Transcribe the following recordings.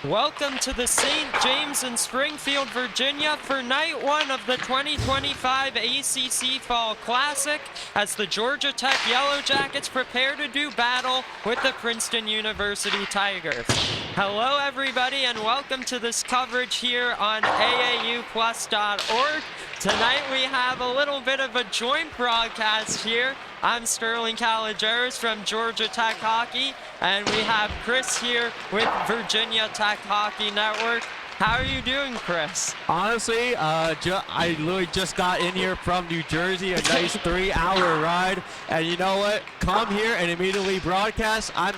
Welcome to the St. James in Springfield, Virginia for night one of the 2025 ACC Fall Classic as the Georgia Tech Yellow Jackets prepare to do battle with the Princeton University Tigers. Hello everybody and welcome to this coverage here on aauplus.org. Tonight we have a little bit of a joint broadcast here. I'm Sterling Caligeris from Georgia Tech Hockey, and we have Chris here with Virginia Tech Hockey Network. How are you doing, Chris? Honestly, I literally just got in here from New Jersey, a nice 3-hour ride, and you know what? Come here and immediately broadcast. I'm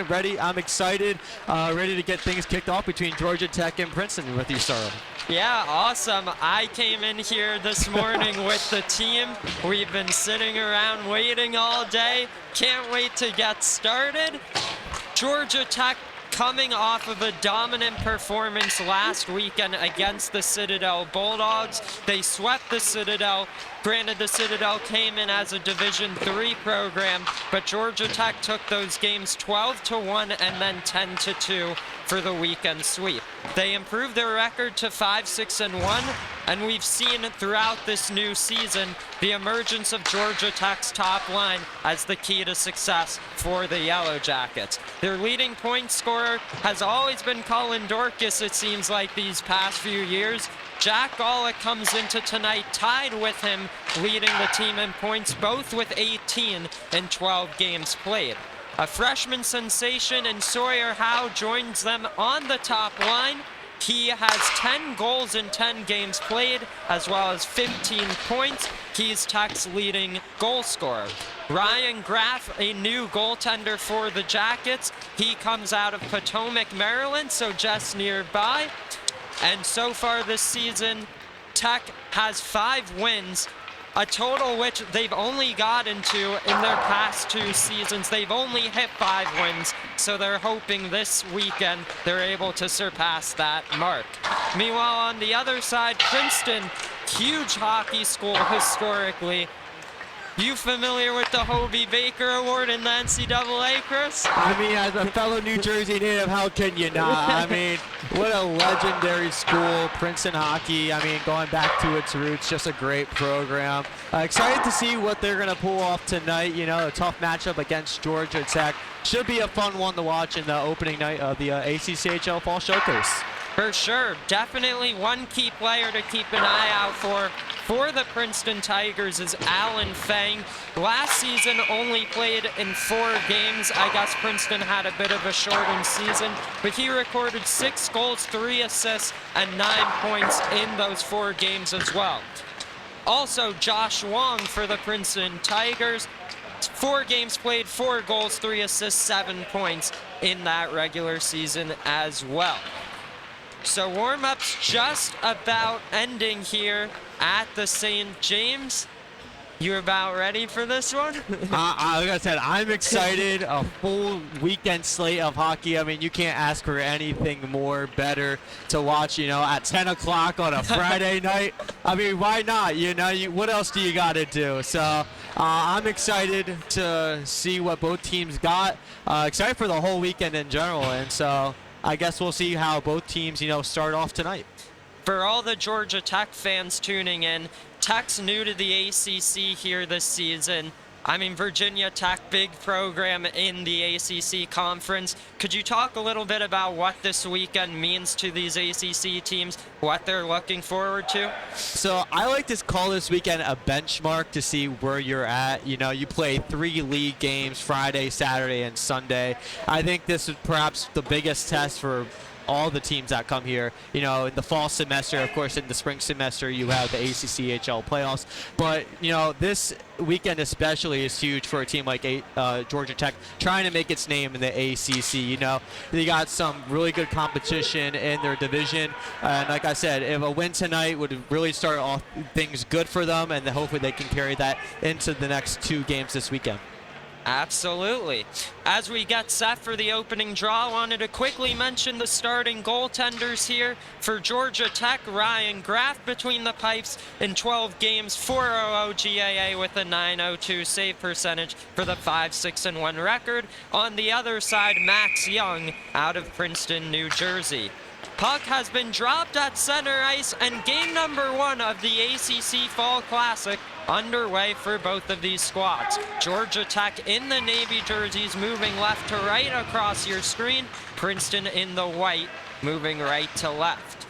ready. I'm excited, ready to get things kicked off between Georgia Tech and Princeton with you, Sterling. Yeah, awesome. I came in here this morning with the team. We've been sitting around waiting all day. Can't wait to get started. Georgia Tech coming off of a dominant performance last weekend against the Citadel Bulldogs. They swept the Citadel. Granted, the Citadel came in as a Division III program, but Georgia Tech took those games 12-1 and then 10-2 for the weekend sweep. They improved their record to 5-6-1, and we've seen throughout this new season the emergence of Georgia Tech's top line as the key to success for the Yellow Jackets. Their leading point scorer has always been Colin Dorcas, it seems like, these past few years. Jack Golick comes into tonight tied with him, leading the team in points, both with 18 in 12 games played. A freshman sensation in Sawyer Howe joins them on the top line. He has 10 goals in 10 games played, as well as 15 points. He's Tech's leading goal scorer. Ryan Graff, a new goaltender for the Jackets. He comes out of Potomac, Maryland, so just nearby. And so far this season, Tech has 5 wins, a total which they've only gotten to in their past 2 seasons. They've only hit 5 wins, so they're hoping this weekend they're able to surpass that mark. Meanwhile, on the other side, Princeton, huge hockey school historically. You familiar with the Hobie Baker Award in the NCAA, Chris? I mean, as a fellow New Jersey native, how can you not? I mean, what a legendary school, Princeton hockey. I mean, going back to its roots, just a great program. Excited to see what they're going to pull off tonight. You know, a tough matchup against Georgia Tech. Should be a fun one to watch in the opening night of the ACCHL Fall Showcase. For sure. Definitely one key player to keep an eye out for the Princeton Tigers is Alan Fang. Last season only played in 4 games. I guess Princeton had a bit of a shortened season, but he recorded 6 goals, 3 assists, and 9 points in those 4 games as well. Also, Josh Wong for the Princeton Tigers. 4 games played, 4 goals, 3 assists, 7 points in that regular season as well. So warm-ups just about ending here at the St. James. You about ready for this one? Like I said, I'm excited. A full weekend slate of hockey. I mean, you can't ask for anything more better to watch, you know, at 10 o'clock on a Friday night. I mean, why not? You know, what else do you got to do? So I'm excited to see what both teams got. Excited for the whole weekend in general. And so I guess we'll see how both teams, you know, start off tonight. For all the Georgia Tech fans tuning in, Tech's new to the ACC here this season. I mean, Virginia Tech, big program in the ACC conference. Could you talk a little bit about what this weekend means to these ACC teams, what they're looking forward to? So I like to call this weekend a benchmark to see where you're at. You know, you play 3 league games, Friday, Saturday, and Sunday. I think this is perhaps the biggest test for all the teams that come here. You know, in the fall semester, of course, in the spring semester, you have the ACCHL playoffs. But, you know, this weekend especially is huge for a team like Georgia Tech trying to make its name in the ACC. You know, they got some really good competition in their division. And like I said, if a win tonight would really start off things good for them, and hopefully they can carry that into the next 2 games this weekend. Absolutely. As we get set for the opening draw, I wanted to quickly mention the starting goaltenders here. For Georgia Tech, Ryan Graff between the pipes in 12 games, 4.00 GAA with a 9.02 save percentage for the 5-6-1 record. On the other side, Max Young out of Princeton, New Jersey. Puck has been dropped at center ice, and game number 1 of the ACC Fall Classic underway for both of these squads. Georgia Tech in the navy jerseys moving left to right across your screen. Princeton in the white moving right to left.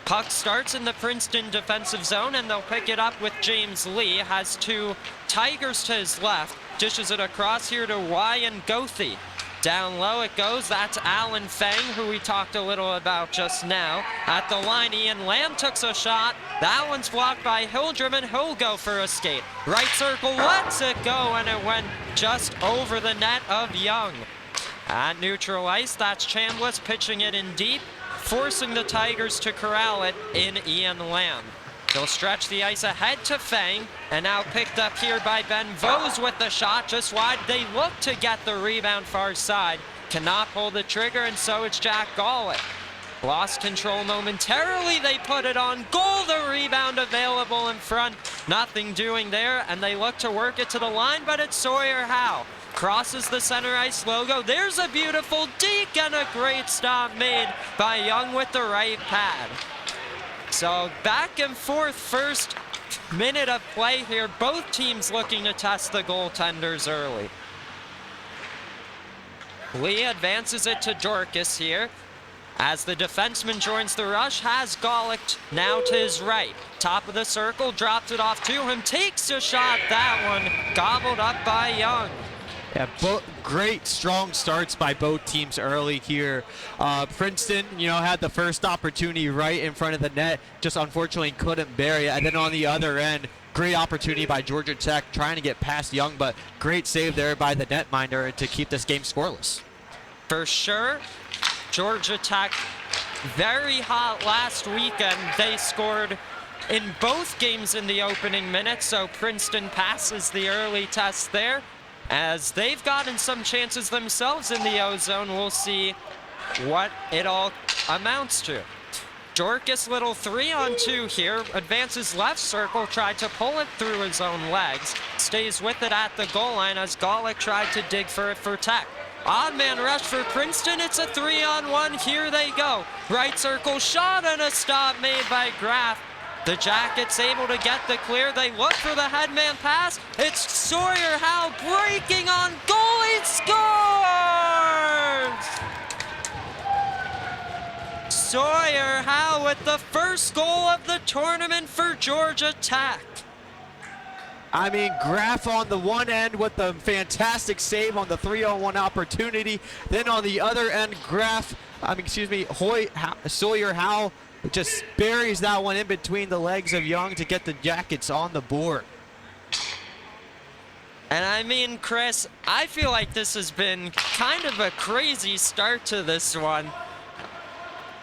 Puck starts in the Princeton defensive zone, and they'll pick it up with James Lee. Has 2 Tigers to his left. Dishes it across here to Ryan Goethe. Down low it goes. That's Alan Fang, who we talked a little about just now. At the line, Ian Lamb took a shot. That one's blocked by Hildrum, and he'll go for a skate. Right circle lets it go, and it went just over the net of Young. At neutral ice, that's Chambliss pitching it in deep, forcing the Tigers to corral it in Ian Lamb. They'll stretch the ice ahead to Fang, and now picked up here by Ben Vos with the shot just wide. They look to get the rebound far side. Cannot pull the trigger, and so it's Jack Gawlik. Lost control momentarily, they put it on goal. The rebound available in front. Nothing doing there, and they look to work it to the line, but it's Sawyer Howe. Crosses the center ice logo. There's a beautiful deke, and a great stop made by Young with the right pad. So back and forth, first minute of play here. Both teams looking to test the goaltenders early. Lee advances it to Dorcas here. As the defenseman joins the rush, has Gawlik now to his right. Top of the circle, drops it off to him, takes a shot. That one gobbled up by Young. Yeah, great, strong starts by both teams early here. Princeton, had the first opportunity right in front of the net, just unfortunately couldn't bury it. And then on the other end, great opportunity by Georgia Tech trying to get past Young, but great save there by the netminder to keep this game scoreless. For sure, Georgia Tech very hot last weekend. They scored in both games in the opening minutes, so Princeton passes the early test there. As they've gotten some chances themselves in the O-zone, we'll see what it all amounts to. Dorcas, little 3-on-2 here, advances left circle, tried to pull it through his own legs, stays with it at the goal line as Gawlik tried to dig for it for Tech. Odd man rush for Princeton, it's a 3-on-1, here they go. Right circle shot, and a stop made by Graff. The Jackets able to get the clear. They look for the headman pass. It's Sawyer Howe breaking on goal. He scores! Sawyer Howe with the first goal of the tournament for Georgia Tech. I mean, Graff on the one end with the fantastic save on the 3-on-1 opportunity. Then on the other end, Sawyer Howe just buries that one in between the legs of Young to get the Jackets on the board. And I mean, Chris, I feel like this has been kind of a crazy start to this one.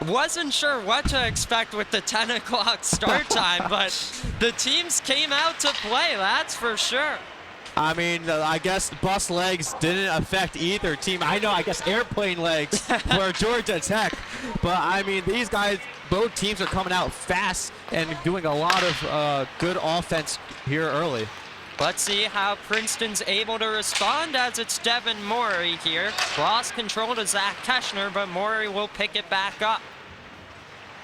Wasn't sure what to expect with the 10 o'clock start time, but the teams came out to play, that's for sure. I mean, I guess bus legs didn't affect either team. I guess airplane legs for Georgia Tech. But, I mean, these guys, both teams are coming out fast and doing a lot of good offense here early. Let's see how Princeton's able to respond as it's Devin Morey here. Lost control to Zach Keschner, but Morey will pick it back up.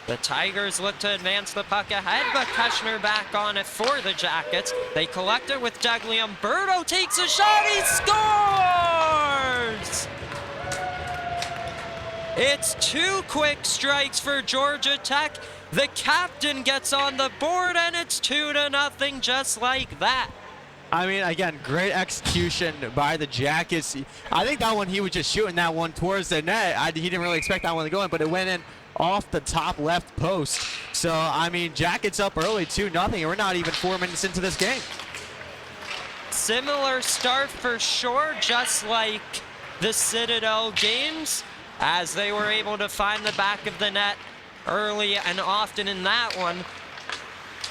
The Tigers look to advance the puck ahead, but Keschner back on it for the Jackets. They collect it with Degli. Umberto takes a shot, he scores! It's 2 quick strikes for Georgia Tech. The captain gets on the board, and it's 2-0 just like that. I mean, again, great execution by the Jackets. I think that one, he was just shooting that one towards the net. He didn't really expect that one to go in, but it went in off the top left post. So, I mean, Jackets up early, 2-0. We're not even 4 minutes into this game. Similar start for sure, just like the Citadel games, as they were able to find the back of the net early and often in that one.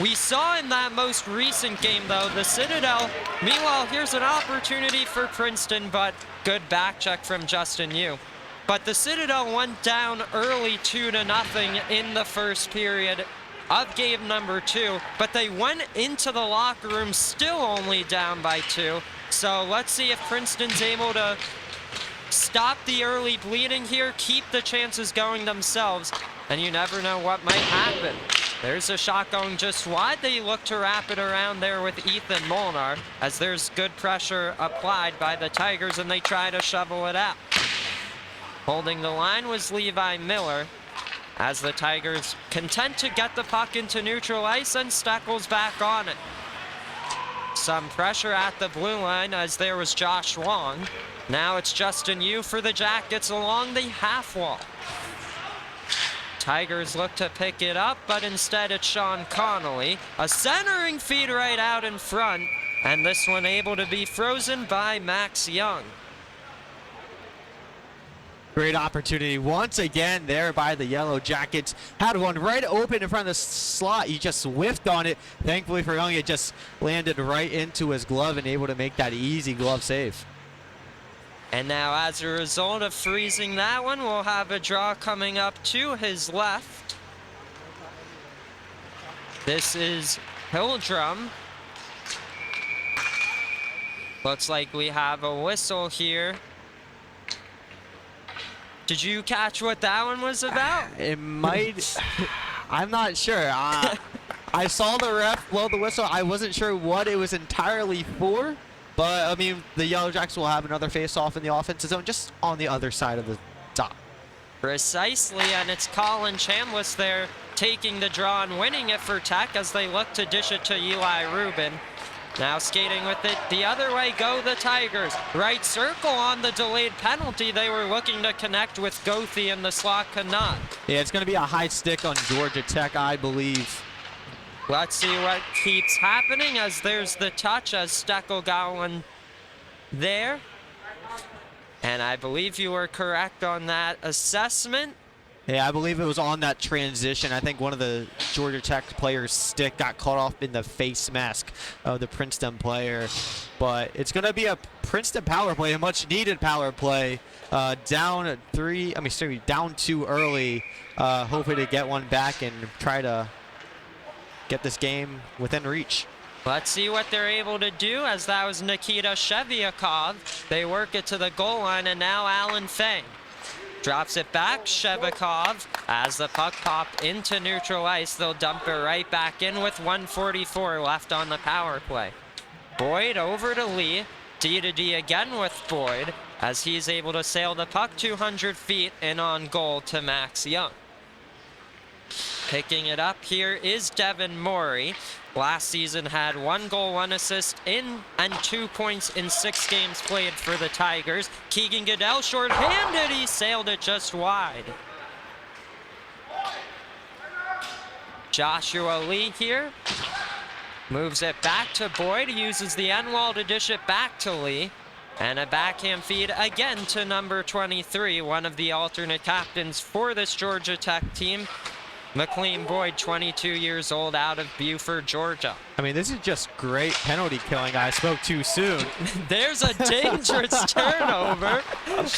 We saw in that most recent game, though, the Citadel. Meanwhile, here's an opportunity for Princeton, but good back check from Justin Yu. But the Citadel went down early 2-0 in the first period of game number 2, but they went into the locker room still only down by 2. So let's see if Princeton's able to stop the early bleeding here, keep the chances going themselves, and you never know what might happen. There's a shot going just wide. They look to wrap it around there with Ethan Molnar, as there's good pressure applied by the Tigers, and they try to shovel it out. Holding the line was Levi Miller, as the Tigers content to get the puck into neutral ice, and Steckel's back on it. Some pressure at the blue line, as there was Josh Wong. Now it's Justin Yu for the Jackets along the half wall. Tigers look to pick it up, but instead it's Sean Connolly. A centering feed right out in front, and this one able to be frozen by Max Young. Great opportunity once again there by the Yellow Jackets. Had one right open in front of the slot. He just whiffed on it. Thankfully for Young, it just landed right into his glove and able to make that easy glove save. And now, as a result of freezing that one, we'll have a draw coming up to his left. This is Hildrum. Looks like we have a whistle here. Did you catch what that one was about? It might. I'm not sure. I saw the ref blow the whistle. I wasn't sure what it was entirely for. But, I mean, the Yellow Jacks will have another face-off in the offensive zone, just on the other side of the dot. Precisely, and it's Colin Chambliss there taking the draw and winning it for Tech as they look to dish it to Eli Rubin. Now skating with it the other way go the Tigers. Right circle on the delayed penalty. They were looking to connect with Gothi and the slot could not. Yeah, it's going to be a high stick on Georgia Tech, I believe. Let's see what keeps happening as there's the touch as Steckel got one there. And I believe you were correct on that assessment. Yeah, I believe it was on that transition. I think one of the Georgia Tech players' stick got caught off in the face mask of the Princeton player. But it's going to be a Princeton power play, a much needed power play. Down 2 early. Hoping to get one back and try to get this game within reach. Let's see what they're able to do, as that was Nikita Shevyakov. They work it to the goal line, and now Alan Fang drops it back. Shevyakov, as the puck popped into neutral ice, they'll dump it right back in with 1:44 left on the power play. Boyd over to Lee. D-to-D again with Boyd, as he's able to sail the puck 200 feet in on goal to Max Young. Picking it up here is Devin Morey. Last season had 1 goal, 1 assist and 2 points in 6 games played for the Tigers. Keegan Goodell short-handed, he sailed it just wide. Joshua Lee here moves it back to Boyd, uses the end wall to dish it back to Lee. And a backhand feed again to number 23, one of the alternate captains for this Georgia Tech team. McLean Boyd, 22 years old, out of Buford, Georgia. I mean, this is just great penalty killing. I spoke too soon. There's a dangerous turnover.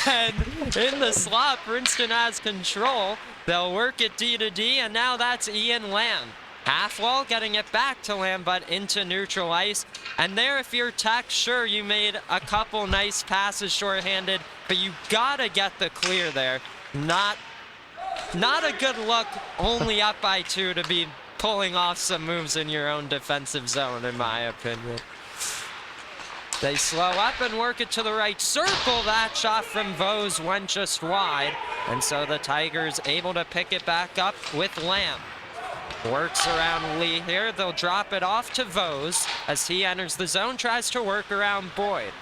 And in the slot, Princeton has control. They'll work it D-to-D, and now that's Ian Lamb. Half wall, getting it back to Lamb, but into neutral ice. And there, if you're Tech, sure, you made a couple nice passes shorthanded, but you gotta get the clear there. Not a good look, only up by 2 to be pulling off some moves in your own defensive zone, in my opinion. They slow up and work it to the right circle. That shot from Vose went just wide, and so the Tigers able to pick it back up with Lamb. Works around Lee here. They'll drop it off to Vose as he enters the zone, tries to work around Boyd.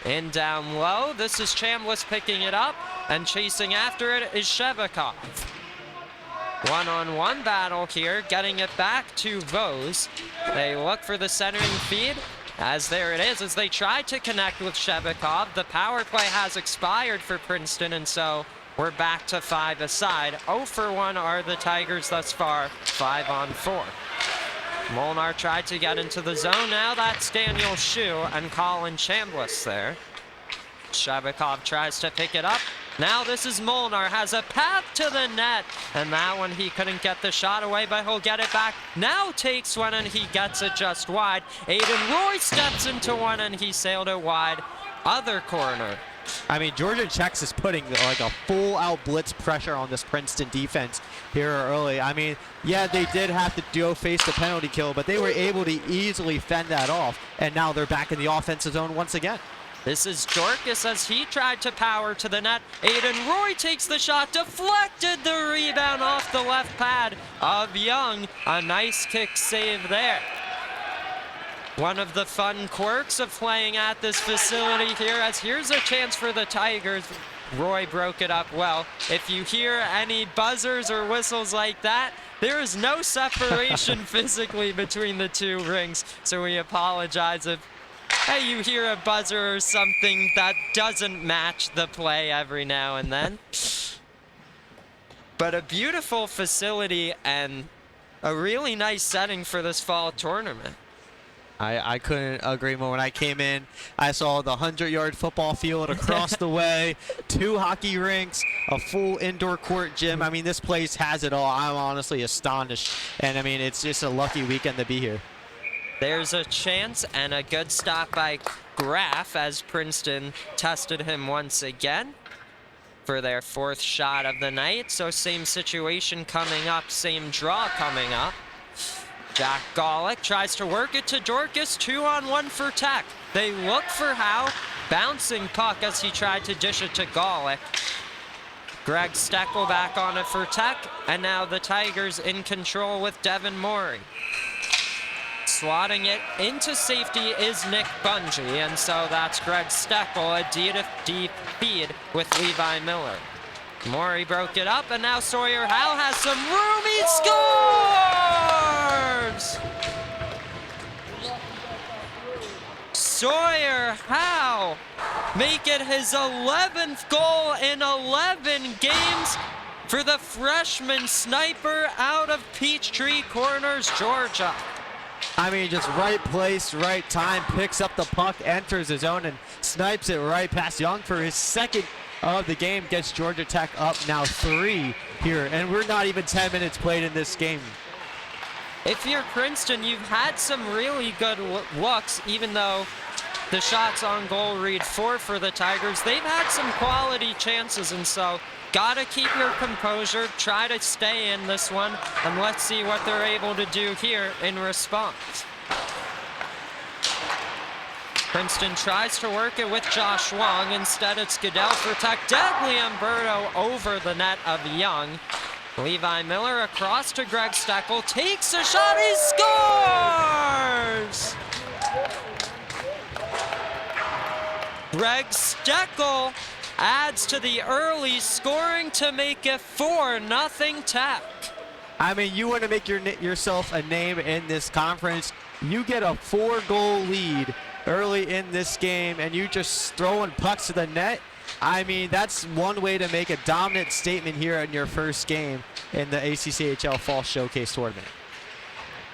In down low, this is Chambliss picking it up, and chasing after it is Shevyakov. One-on-one battle here, getting it back to Vose. They look for the centering feed, as there it is, as they try to connect with Shevyakov. The power play has expired for Princeton, and so we're back to 5 aside. 0 for 1 are the Tigers thus far, 5 on 4. Molnar tried to get into the zone. Now that's Daniel Shu and Colin Chambliss there. Shevakov tries to pick it up. Now this is Molnar, has a path to the net. And that one he couldn't get the shot away, but he'll get it back. Now takes one and he gets it just wide. Aiden Roy steps into one and he sailed it wide. Other corner. I mean, Georgia Tech is putting like a full-out blitz pressure on this Princeton defense here early. I mean, yeah, they did have to face the penalty kill, but they were able to easily fend that off. And now they're back in the offensive zone once again. This is Dorcas as he tried to power to the net. Aiden Roy takes the shot, deflected the rebound off the left pad of Young. A nice kick save there. One of the fun quirks of playing at this facility here, as here's a chance for the Tigers. Roy broke it up well. If you hear any buzzers or whistles like that, there is no separation physically between the two rings, so we apologize if you hear a buzzer or something that doesn't match the play every now and then. But a beautiful facility and a really nice setting for this fall tournament. I couldn't agree more. When I came in, I saw the 100-yard football field across the way, 2 hockey rinks, a full indoor court gym. I mean, this place has it all. I'm honestly astonished. And, I mean, it's just a lucky weekend to be here. There's a chance and a good stop by Graff as Princeton tested him once again for their 4th shot of the night. So same situation coming up, same draw coming up. Jack Golick tries to work it to Dorcas, 2-on-1 for Tech. They look for Howe, bouncing puck as he tried to dish it to Golick. Greg Steckel back on it for Tech, and now the Tigers in control with Devin Morey. Slotting it into safety is Nick Bungie, and so that's Greg Steckel, a deep feed with Levi Miller. Morey broke it up, and now Sawyer Howe has some room. He scores! Sawyer Howe make it his 11th goal in 11 games for the freshman sniper out of Peachtree Corners, Georgia. I mean, just right place, right time, picks up the puck, enters his own, and snipes it right past Young for his 2nd of the game, gets Georgia Tech up now 3 here, and we're not even 10 minutes played in this game. If you're Princeton, you've had some really good looks, even though the shots on goal read 4 for the Tigers. They've had some quality chances, and so gotta keep your composure, try to stay in this one, and let's see what they're able to do here in response. Princeton tries to work it with Josh Wong. Instead, it's Goodell for Tech. Deadly Umberto over the net of Young. Levi Miller across to Greg Steckel. Takes a shot. He scores! Greg Steckel adds to the early scoring to make it 4-0 Tech. I mean, you want to make yourself a name in this conference. You get a 4-goal lead early in this game, and you just throwing pucks to the net. I mean, that's one way to make a dominant statement here in your first game in the ACCHL Fall Showcase Tournament.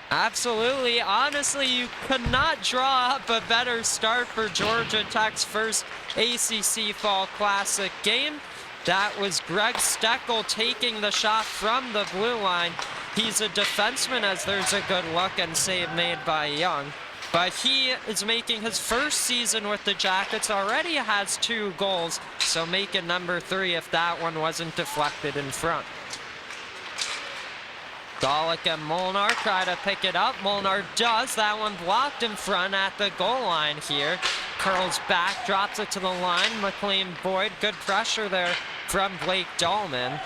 Absolutely. Honestly, you could not draw up a better start for Georgia Tech's first ACC Fall Classic game. That was Greg Steckel taking the shot from the blue line. He's a defenseman, as there's a good look and save made by Young. But he is making his first season with the Jackets, already has 2 goals, so make it number 3 if that one wasn't deflected in front. Golick and Molnar try to pick it up. Molnar does. That one blocked in front at the goal line here. Curls back, drops it to the line. McLean Boyd, good pressure there from Blake Dahlman.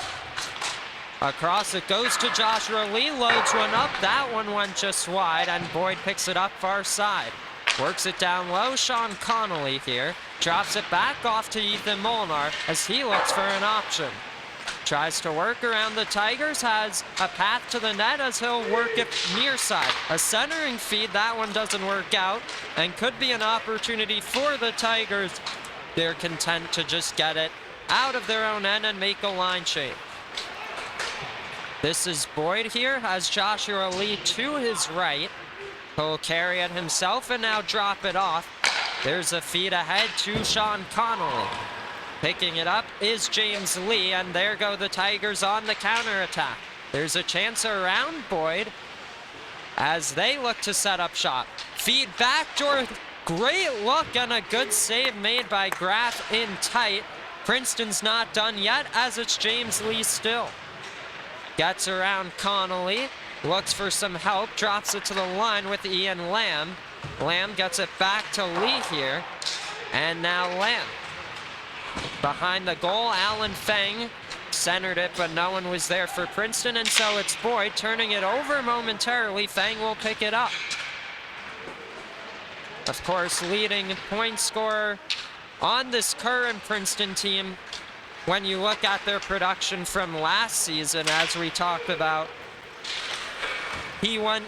Across it goes to Joshua Lee, loads one up. That one went just wide, and Boyd picks it up far side. Works it down low, Sean Connolly here. Drops it back off to Ethan Molnar as he looks for an option. Tries to work around the Tigers, has a path to the net as he'll work it near side. A centering feed, that one doesn't work out, and could be an opportunity for the Tigers. They're content to just get it out of their own end and make a line change. This is Boyd here, has Joshua Lee to his right. He'll carry it himself and now drop it off. There's a feed ahead to Sean Connolly. Picking it up is James Lee, and there go the Tigers on the counterattack. There's a chance around Boyd as they look to set up shop. Feed backdoor, great look and a good save made by Graff in tight. Princeton's not done yet as it's James Lee still. Gets around Connolly, looks for some help, drops it to the line with Ian Lamb. Lamb gets it back to Lee here, and now Lamb. Behind the goal, Alan Feng centered it, but no one was there for Princeton, and so it's Boyd turning it over momentarily. Feng will pick it up. Of course, leading point scorer on this current Princeton team, when you look at their production from last season, as we talked about, he went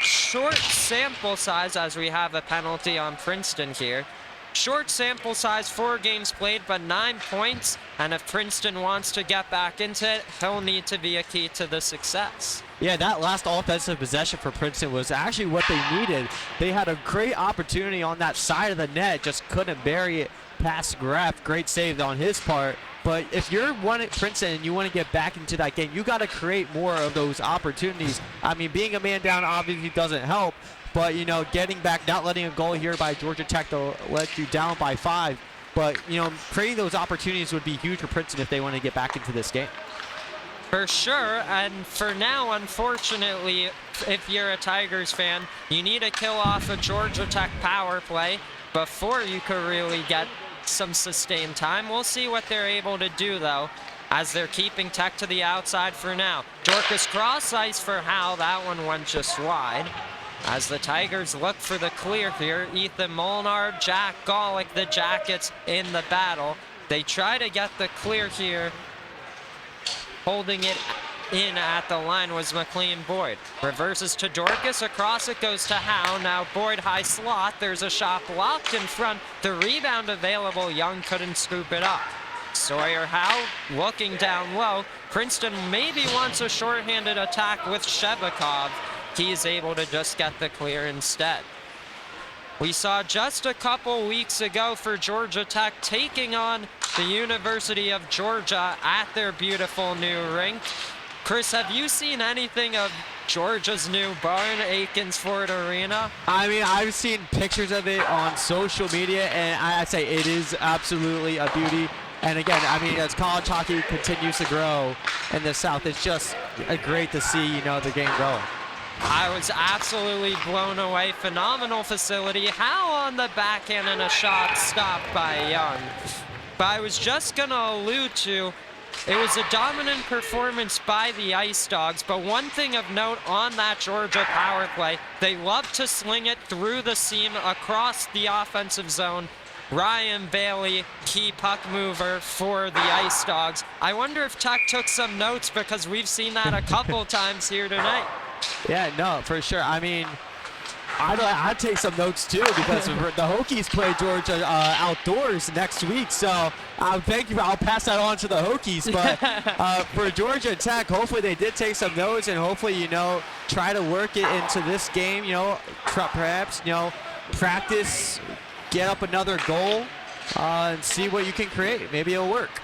short sample size, as we have a penalty on Princeton here. Short sample size, 4 games played, but 9 points. And if Princeton wants to get back into it, he'll need to be a key to the success. Yeah, that last offensive possession for Princeton was actually what they needed. They had a great opportunity on that side of the net, just couldn't bury it past Graff. Great save on his part. But if you're Princeton and you want to get back into that game, you got to create more of those opportunities. I mean, being a man down obviously doesn't help. But, you know, getting back, not letting a goal here by Georgia Tech to let you down by 5. But, you know, creating those opportunities would be huge for Princeton if they want to get back into this game. For sure, and for now, unfortunately, if you're a Tigers fan, you need to kill off a Georgia Tech power play before you could really get some sustained time. We'll see what they're able to do, though, as they're keeping Tech to the outside for now. Dorcas cross ice for Howe. That one went just wide. As the Tigers look for the clear here, Ethan Molnar, Jack Golick, the Jackets in the battle. They try to get the clear here. Holding it in at the line was McLean Boyd. Reverses to Dorcas, across it goes to Howe. Now Boyd high slot, there's a shot blocked in front. The rebound available, Young couldn't scoop it up. Sawyer Howe looking down low. Princeton maybe wants a shorthanded attack with Shebakov. He's able to just get the clear instead. We saw just a couple weeks ago for Georgia Tech taking on the University of Georgia at their beautiful new rink. Chris, have you seen anything of Georgia's new barn, Aikens Ford Arena? I mean, I've seen pictures of it on social media, and I'd say it is absolutely a beauty. And again, I mean, as college hockey continues to grow in the South, it's just great to see, you know, the game growing. I was absolutely blown away. Phenomenal facility. Howe on the backhand and a shot stopped by Young. But I was just going to allude to, it was a dominant performance by the Ice Dogs, but one thing of note on that Georgia power play, they love to sling it through the seam across the offensive zone. Ryan Bailey, key puck mover for the Ice Dogs. I wonder if Tech took some notes, because we've seen that a couple times here tonight. Yeah, no, for sure. I mean, I'd take some notes too, because the Hokies play Georgia outdoors next week. So thank you. I'll pass that on to the Hokies. But for Georgia Tech, hopefully they did take some notes, and hopefully, you know, try to work it into this game. You know, perhaps, you know, practice, get up another goal, and see what you can create. Maybe it'll work.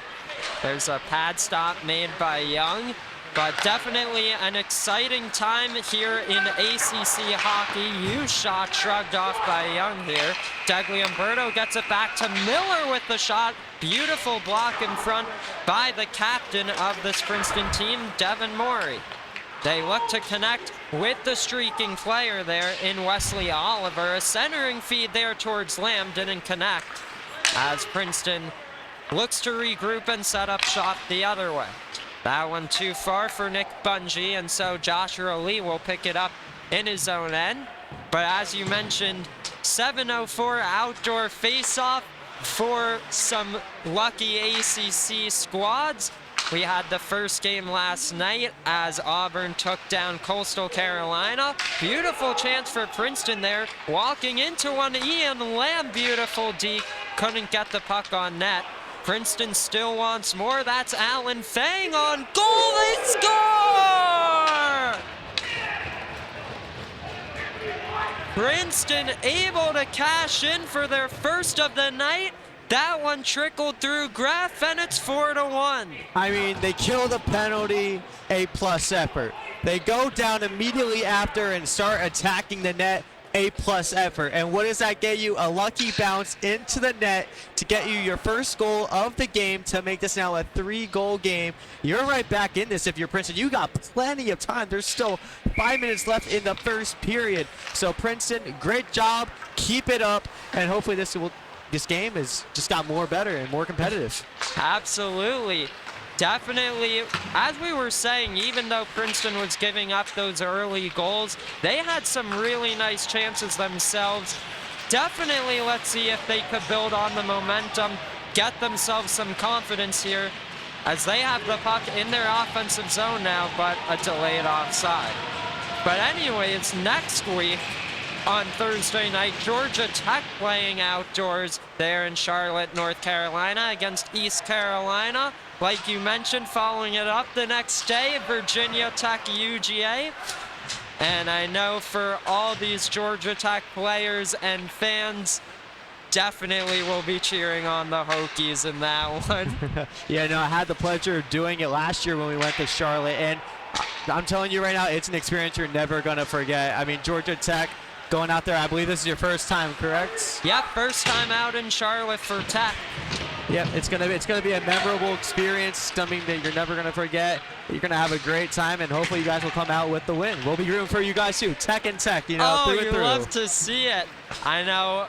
There's a pad stop made by Young. But definitely an exciting time here in ACC hockey. Hughes shot shrugged off by Young here. Degliumberto gets it back to Miller with the shot. Beautiful block in front by the captain of this Princeton team, Devin Morey. They look to connect with the streaking player there in Wesley Oliver. A centering feed there towards Lamb didn't connect, as Princeton looks to regroup and set up shop the other way. That one too far for Nick Bungie, and so Joshua Lee will pick it up in his own end. But as you mentioned, 7:04 outdoor face-off for some lucky ACC squads. We had the first game last night as Auburn took down Coastal Carolina. Beautiful chance for Princeton there. Walking into one, Ian Lamb, beautiful deke. Couldn't get the puck on net. Princeton still wants more. That's Alan Feng on goal. They score! Princeton able to cash in for their first of the night. That one trickled through Graf, and it's 4-1. I mean, they kill the penalty, A-plus effort. They go down immediately after and start attacking the net, A-plus effort. And what does that get you? A lucky bounce into the net to get you your first goal of the game to make this now a 3-goal game. You're right back in this if you're Princeton. You got plenty of time. There's still 5 minutes left in the first period. So Princeton, great job. Keep it up, and hopefully this game has just got more better and more competitive. Absolutely. Definitely, as we were saying, even though Princeton was giving up those early goals, they had some really nice chances themselves. Definitely, let's see if they could build on the momentum, get themselves some confidence here, as they have the puck in their offensive zone now, but a delayed offside. But anyways, next week, on Thursday night, Georgia Tech playing outdoors there in Charlotte, North Carolina against East Carolina. Like you mentioned, following it up the next day, Virginia Tech UGA. And I know for all these Georgia Tech players and fans, definitely will be cheering on the Hokies in that one. Yeah, no, I had the pleasure of doing it last year when we went to Charlotte, and I'm telling you right now, it's an experience you're never going to forget. I mean, Georgia Tech, going out there, I believe this is your first time, correct? Yep, first time out in Charlotte for Tech. Yep, it's gonna be a memorable experience, something that you're never gonna forget. You're gonna have a great time, and hopefully you guys will come out with the win. We'll be rooting for you guys too, Tech and Tech, you know, through and through. Oh, you love to see it. I know.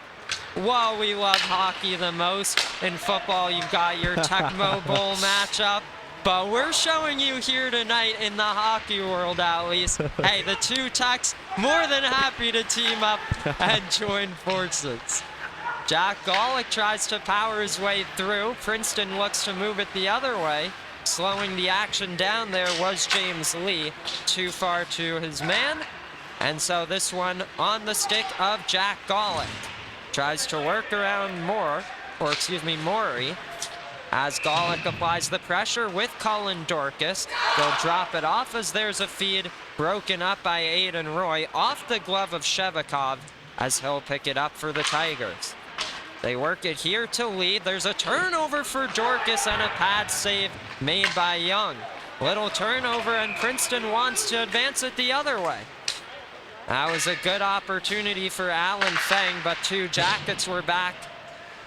Well, we love hockey the most. In football, you've got your Tecmo Bowl matchup. But we're showing you here tonight in the hockey world, at least. Hey, the two Techs more than happy to team up and join forces. Jack Golick tries to power his way through. Princeton looks to move it the other way. Slowing the action down there was James Lee. Too far to his man. And so this one on the stick of Jack Golick. Tries to work around Maury. As Golick applies the pressure with Colin Dorcas. They'll drop it off as there's a feed broken up by Aiden Roy off the glove of Shevikov as he'll pick it up for the Tigers. They work it here to Lee. There's a turnover for Dorcas and a pad save made by Young. Little turnover, and Princeton wants to advance it the other way. That was a good opportunity for Alan Feng, but two Jackets were back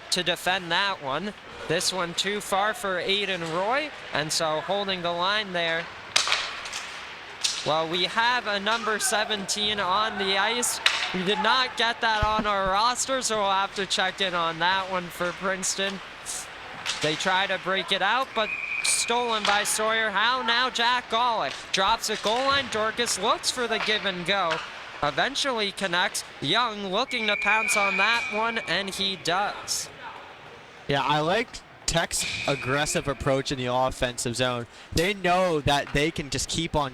to defend that one. This one too far for Aiden Roy, and so holding the line there. Well, we have a number 17 on the ice. We did not get that on our roster, so we'll have to check in on that one for Princeton. They try to break it out, but stolen by Sawyer Howe. Now Jack Golick drops a goal line. Dorcas looks for the give and go. Eventually connects. Young looking to pounce on that one, and he does. Yeah, I like Tech's aggressive approach in the offensive zone. They know that they can just keep on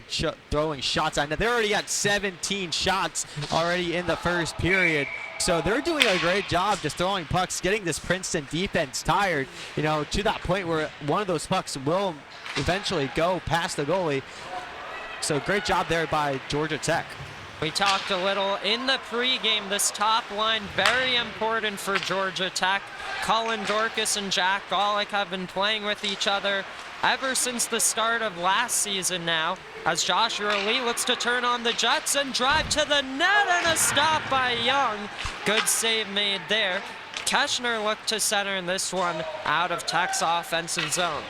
throwing shots. I know they already got 17 shots already in the first period. So they're doing a great job just throwing pucks, getting this Princeton defense tired, you know, to that point where one of those pucks will eventually go past the goalie. So great job there by Georgia Tech. We talked a little in the pregame. This top line, very important for Georgia Tech. Colin Dorcas and Jack Golick have been playing with each other ever since the start of last season now, as Joshua Lee looks to turn on the Jets and drive to the net, and a stop by Young. Good save made there. Keschner looked to center in this one out of Tech's offensive zone.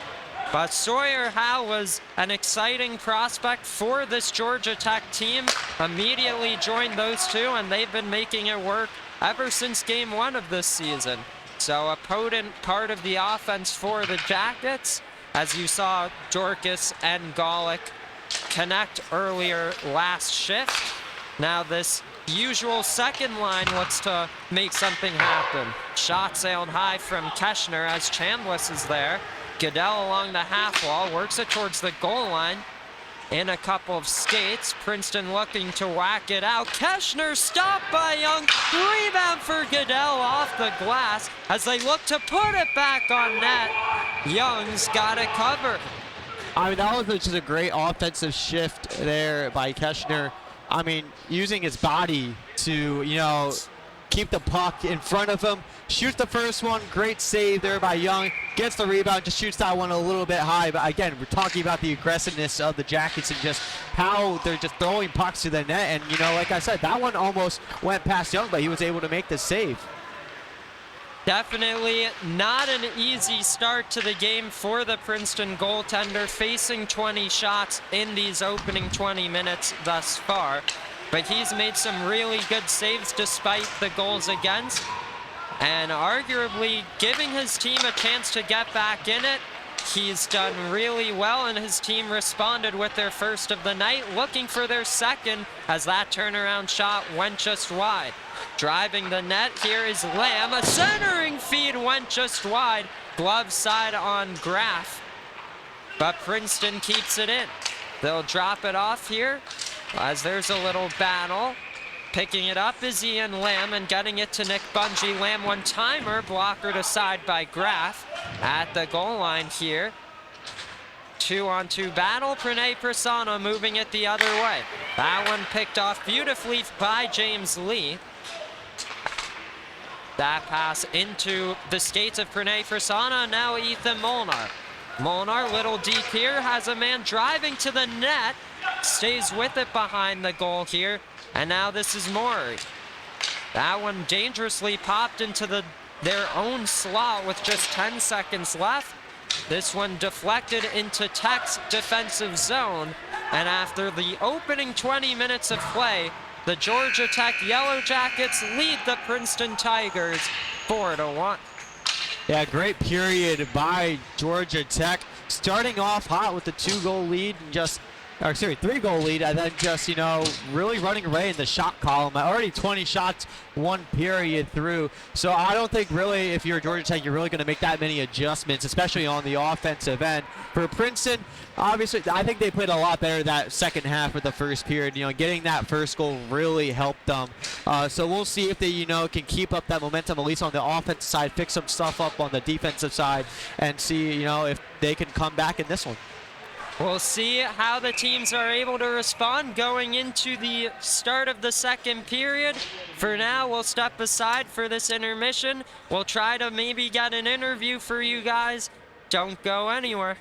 But Sawyer Howe was an exciting prospect for this Georgia Tech team. Immediately joined those two, and they've been making it work ever since game one of this season. So a potent part of the offense for the Jackets, as you saw Dorcas and Golick connect earlier last shift. Now this usual second line looks to make something happen. Shot sailed high from Keschner as Chambliss is there. Goodell along the half wall, works it towards the goal line in a couple of skates. Princeton looking to whack it out. Keschner stopped by Young. Rebound for Goodell off the glass as they look to put it back on net. Young's got it covered. I mean, that was just a great offensive shift there by Keschner. I mean, using his body to, keep the puck in front of him. Shoots the first one, great save there by Young. Gets the rebound, just shoots that one a little bit high. But again, we're talking about the aggressiveness of the Jackets and just how they're just throwing pucks to the net. And, like I said, that one almost went past Young, but he was able to make the save. Definitely not an easy start to the game for the Princeton goaltender, facing 20 shots in these opening 20 minutes thus far. But he's made some really good saves despite the goals against, and arguably giving his team a chance to get back in it. He's done really well, and his team responded with their first of the night, looking for their second as that turnaround shot went just wide. Driving the net here is Lamb. A centering feed went just wide. Glove side on Graff, but Princeton keeps it in. They'll drop it off here as there's a little battle. Picking it up is Ian Lamb and getting it to Nick Bungie. Lamb one-timer, blockered aside by Graff at the goal line here. 2-on-2 battle. Pranay Prasanna moving it the other way. That one picked off beautifully by James Lee. That pass into the skates of Pranay Prasanna. Now Ethan Molnar. Molnar, little deep here, has a man driving to the net. Stays with it behind the goal here. And now this is Maury. That one dangerously popped into their own slot with just 10 seconds left. This one deflected into Tech's defensive zone. And after the opening 20 minutes of play, the Georgia Tech Yellow Jackets lead the Princeton Tigers 4-1. Yeah, great period by Georgia Tech. Starting off hot with the 2-goal lead and just 3-goal lead, and then just, really running away in the shot column. Already 20 shots, one period through. So I don't think really, if you're Georgia Tech, you're really going to make that many adjustments, especially on the offensive end. For Princeton, obviously, I think they played a lot better that second half of the first period. Getting that first goal really helped them. So we'll see if they, can keep up that momentum, at least on the offensive side, fix some stuff up on the defensive side, and see, if they can come back in this one. We'll see how the teams are able to respond going into the start of the second period. For now, we'll step aside for this intermission. We'll try to maybe get an interview for you guys. Don't go anywhere.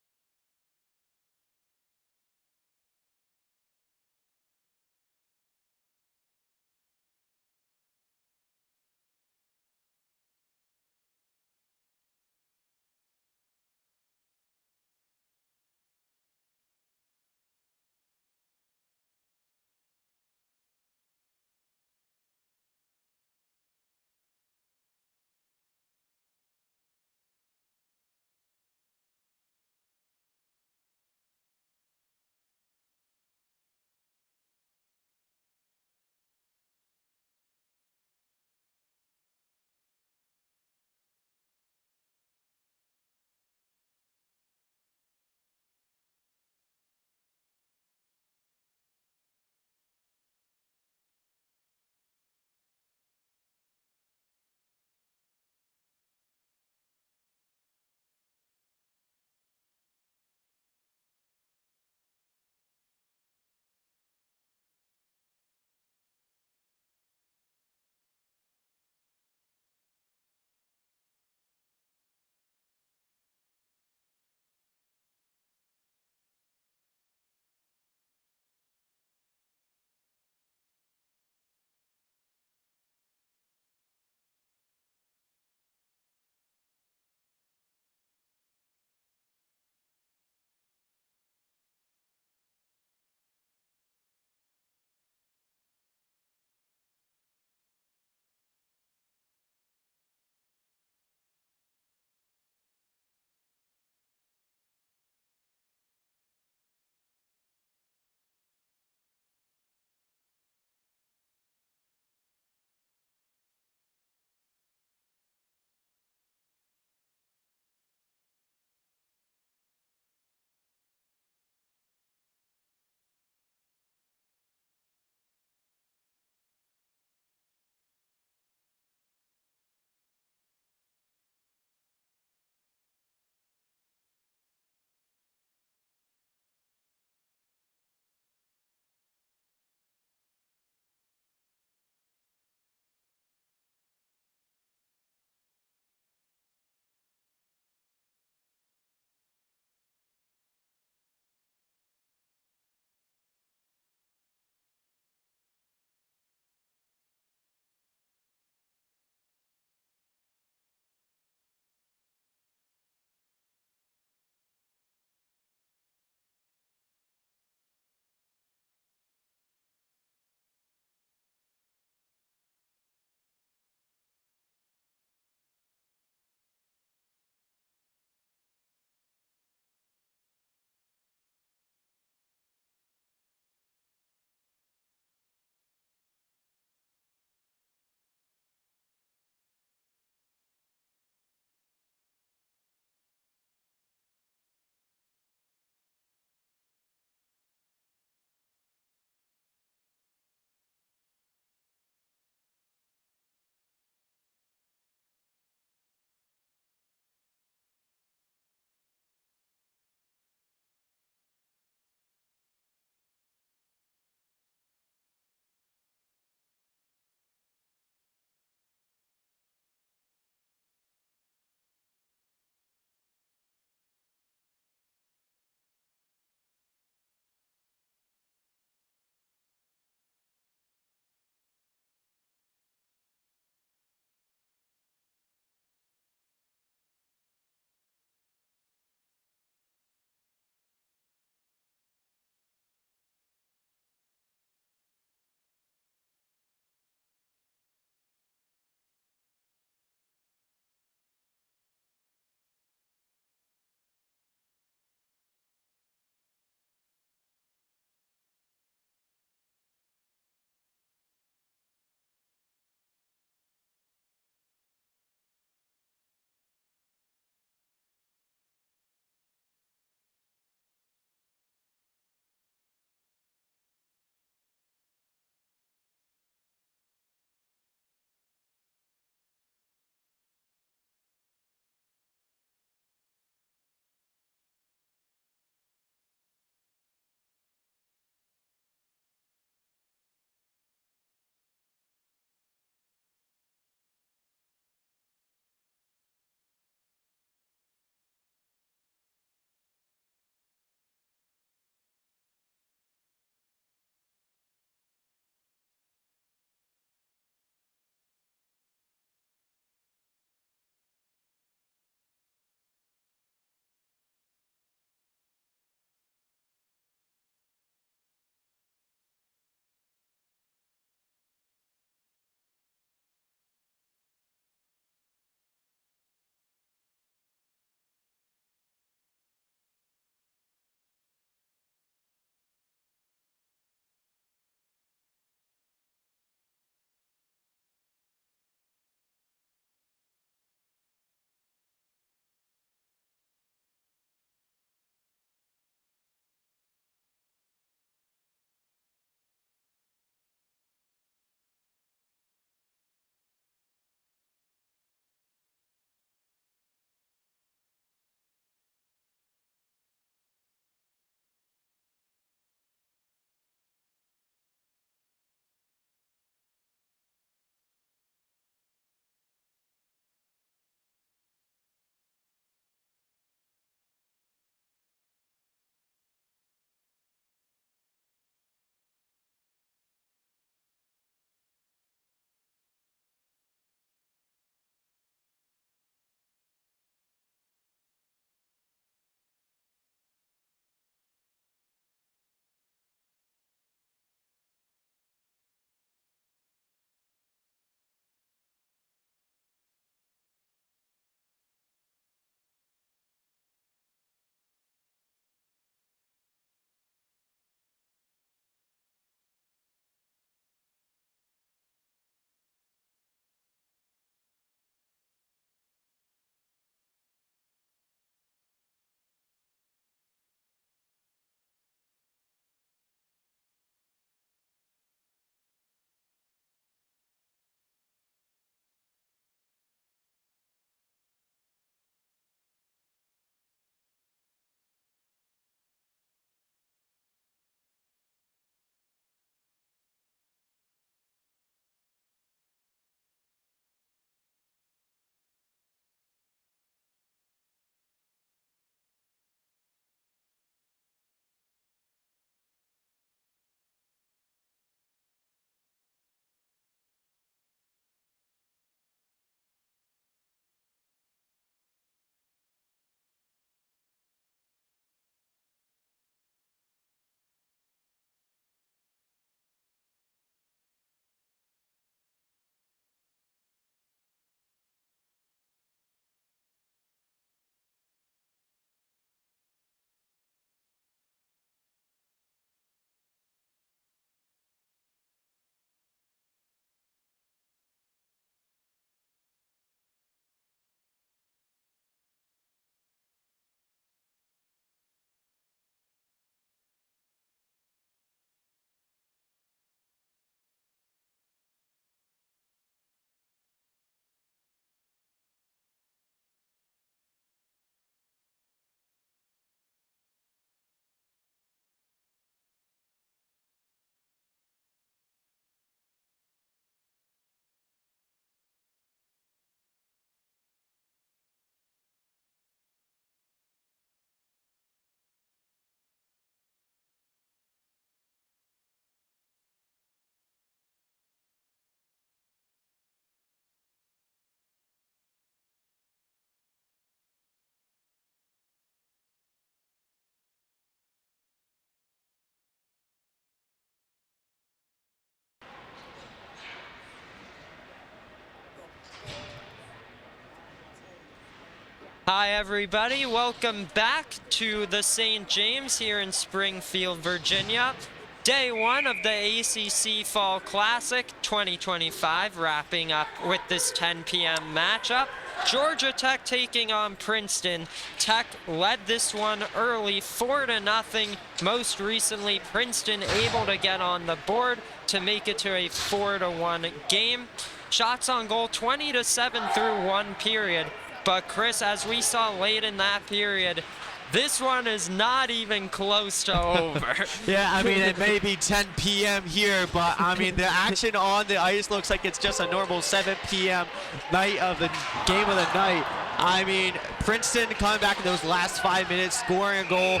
Hi everybody, welcome back to the St. James here in Springfield, Virginia. Day one of the ACC Fall Classic 2025, wrapping up with this 10 p.m. matchup. Georgia Tech taking on Princeton. Tech led this one early, 4-0. Most recently, Princeton able to get on the board to make it to a 4-1 game. Shots on goal 20-7 through one period. But Chris, as we saw late in that period, this one is not even close to over. Yeah, I mean, it may be 10 p.m. here, but I mean, the action on the ice looks like it's just a normal 7 p.m. night of the game of the night. I mean, Princeton coming back in those last 5 minutes, scoring a goal,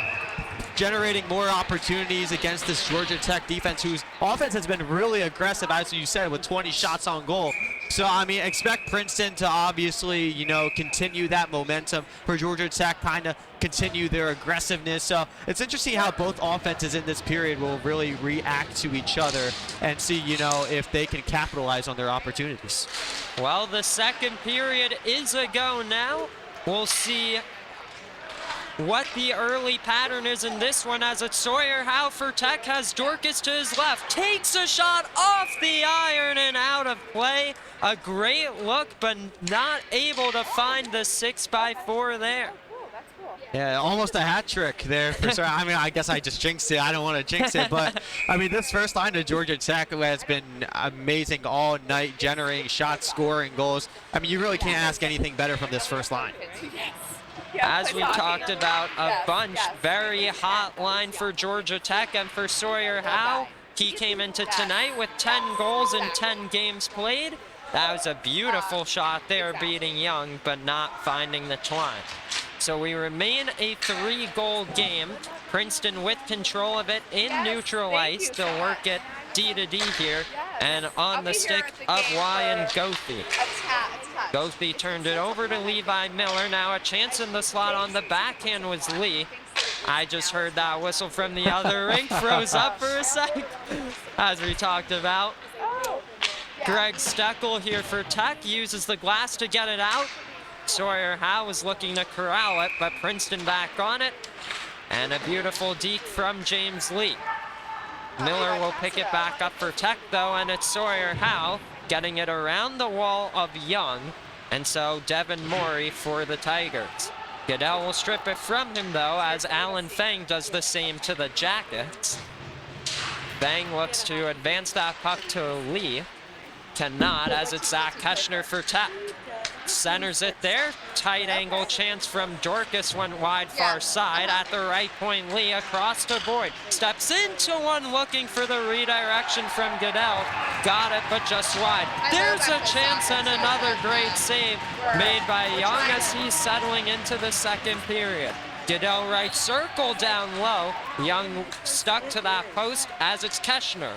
generating more opportunities against this Georgia Tech defense, whose offense has been really aggressive, as you said, with 20 shots on goal. So, I mean, expect Princeton to obviously, continue that momentum for Georgia Tech, kind of continue their aggressiveness. So it's interesting how both offenses in this period will really react to each other and see, if they can capitalize on their opportunities. Well, the second period is a go now. We'll see what the early pattern is in this one, as it's Sawyer Howe for Tech, has Dorcas to his left, takes a shot off the iron and out of play. A great look, but not able to find the 6x4 there. Yeah, almost a hat trick there for sure. I mean, I guess I just jinxed it. I don't want to jinx it, but I mean, this first line of Georgia Tech has been amazing all night, generating shots, scoring goals. I mean, you really can't ask anything better from this first line. As we talked about a bunch, very hot line for Georgia Tech and for Sawyer Howe. He came into tonight with 10 goals in 10 games played. That was a beautiful shot there, beating Young, but not finding the twine. So we remain a 3-goal game. Princeton with control of it in neutral ice. They'll work it D-to-D here, and on the stick of Ryan Goethe. Goethe turned it over to Levi Miller. Now a chance in the slot on the backhand was Lee. I just heard that whistle from the other rink, froze up for a sec, as we talked about. Greg Steckel here for Tech uses the glass to get it out. Sawyer Howe is looking to corral it, but Princeton back on it. And a beautiful deke from James Lee. Miller will pick it back up for Tech, though, and it's Sawyer Howe getting it around the wall of Young. And so Devin Morey for the Tigers. Goodell will strip it from him, though, as Alan Fang does the same to the Jackets. Fang looks to advance that puck to Lee. Cannot, as it's Zach Keschner for Tech. Centers it there. Tight angle chance from Dorcas, went wide far side. At the right point, Lee across to Boyd. Steps into one looking for the redirection from Goodell. Got it, but just wide. There's a chance and another great save made by Young as he's settling into the second period. Goodell right circle down low. Young stuck to that post as it's Keschner.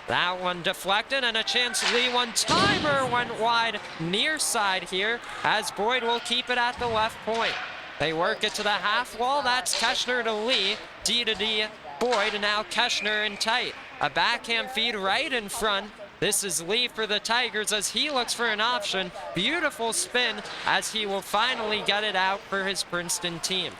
That one deflected, and a chance Lee one-timer went wide near side here, as Boyd will keep it at the left point. They work it to the half wall. That's Keschner to Lee. D-to-D Boyd, and now Keschner in tight. A backhand feed right in front. This is Lee for the Tigers as he looks for an option. Beautiful spin as he will finally get it out for his Princeton team.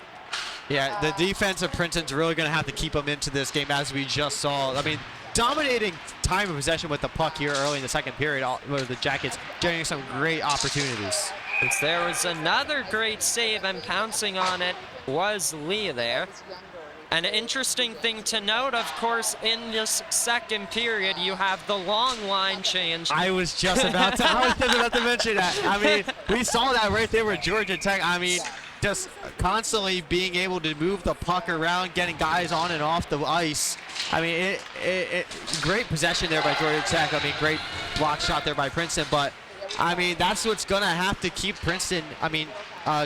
Yeah, the defense of Princeton's really going to have to keep them into this game, as we just saw. I mean, dominating time of possession with the puck here early in the second period, where the Jackets generating some great opportunities. There was another great save, and pouncing on it was Lee there. An interesting thing to note, of course, in this second period, you have the long line change. I was just about to mention that. I mean, we saw that right there with Georgia Tech. I mean, just constantly being able to move the puck around, getting guys on and off the ice. I mean, great possession there by Georgia Tech. I mean, great block shot there by Princeton. But, I mean, that's what's going to have to keep Princeton,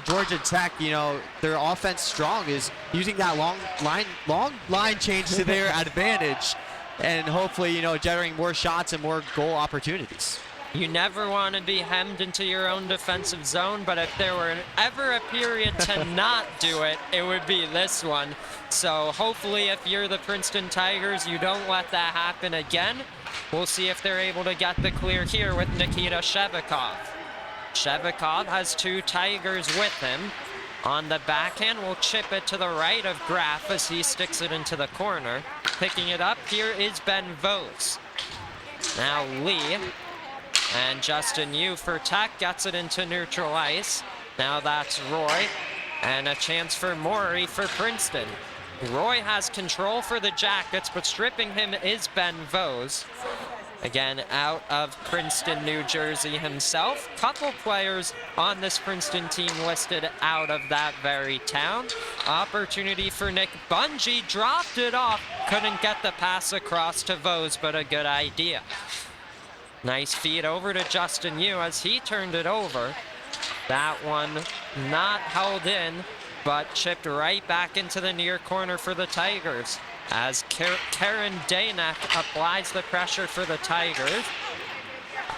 Georgia Tech, their offense strong, is using that long line change to their advantage, and hopefully, generating more shots and more goal opportunities. You never want to be hemmed into your own defensive zone, but if there were ever a period to not do it, it would be this one. So hopefully if you're the Princeton Tigers, you don't let that happen again. We'll see if they're able to get the clear here with Nikita Shevakov. Shevakov has two Tigers with him. On the backhand, will chip it to the right of Graf as he sticks it into the corner. Picking it up here is Ben Vos. Now Lee and Justin Yu for Tech gets it into neutral ice. Now that's Roy and a chance for Morey for Princeton. Roy has control for the Jackets, but stripping him is Ben Vos. Again, out of Princeton, New Jersey himself. Couple players on this Princeton team listed out of that very town. Opportunity for Nick Bungie, dropped it off. Couldn't get the pass across to Vos, but a good idea. Nice feed over to Justin Yu as he turned it over. That one not held in, but chipped right back into the near corner for the Tigers. As Karen Danek applies the pressure for the Tigers.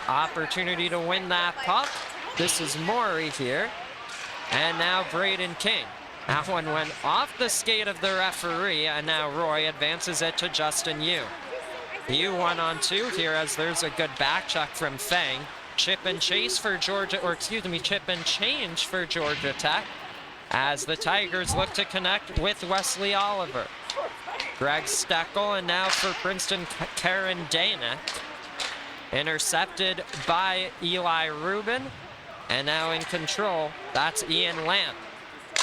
Opportunity to win that puck. This is Morey here. And now Braden King. That one went off the skate of the referee, and now Roy advances it to Justin Yu. Yu 1-on-2 here as there's a good back check from Fang. Chip and change for Georgia Tech as the Tigers look to connect with Wesley Oliver. Greg Steckel, and now for Princeton, Karen Dana. Intercepted by Eli Rubin, and now in control, that's Ian Lamb.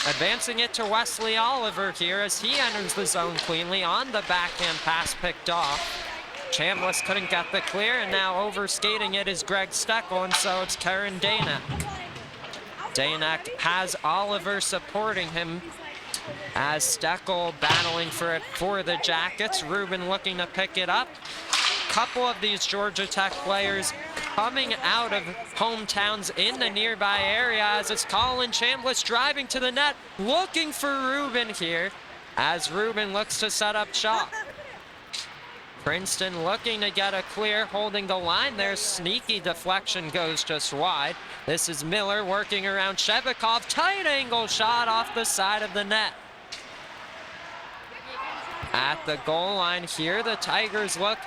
Advancing it to Wesley Oliver here as he enters the zone cleanly on the backhand pass picked off. Chambliss couldn't get the clear, and now overskating it is Greg Steckel, and so it's Karen Dana. Danek has Oliver supporting him as Steckel battling for it for the Jackets. Rubin looking to pick it up. Couple of these Georgia Tech players coming out of hometowns in the nearby area as it's Colin Chambliss driving to the net, looking for Rubin here as Rubin looks to set up shop. Princeton looking to get a clear, holding the line there. Sneaky deflection goes just wide. This is Miller working around Shebekov. Tight angle shot off the side of the net. At the goal line here, the Tigers look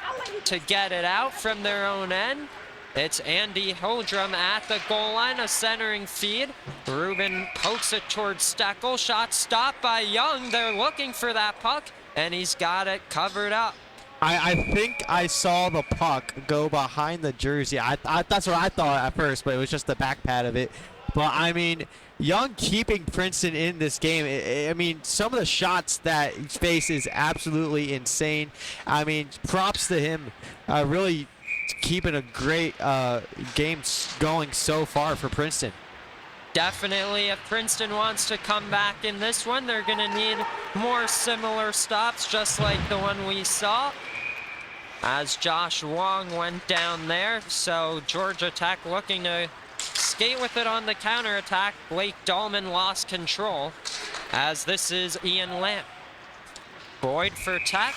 to get it out from their own end. It's Andy Hodrum at the goal line, a centering feed. Rubin pokes it towards Steckel. Shot stopped by Young. They're looking for that puck, and he's got it covered up. I think I saw the puck go behind the jersey. That's what I thought at first, but it was just the back pad of it. But, I mean, Young keeping Princeton in this game, I mean, some of the shots that he faced is absolutely insane. I mean, props to him really keeping a great game going so far for Princeton. Definitely, if Princeton wants to come back in this one, they're going to need more similar stops, just like the one we saw, as Josh Wong went down there. So Georgia Tech looking to skate with it on the counterattack. Blake Dahlman lost control, as this is Ian Lamb. Boyd for Tech,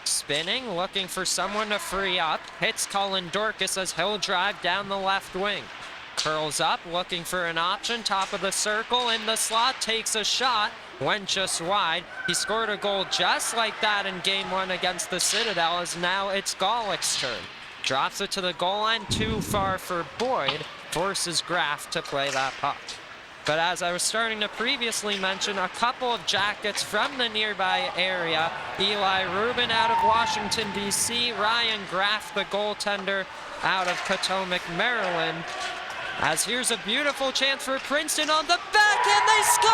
spinning, looking for someone to free up. Hits Colin Dorcas as he'll drive down the left wing. Curls up, looking for an option, top of the circle, in the slot, takes a shot, went just wide. He scored a goal just like that in game one against the Citadel, as now it's Golick's turn. Drops it to the goal line, too far for Boyd, forces Graf to play that puck. But as I was starting to previously mention, a couple of Jackets from the nearby area. Eli Rubin out of Washington, D.C., Ryan Graf, the goaltender, out of Potomac, Maryland. As here's a beautiful chance for Princeton on the back, and they score!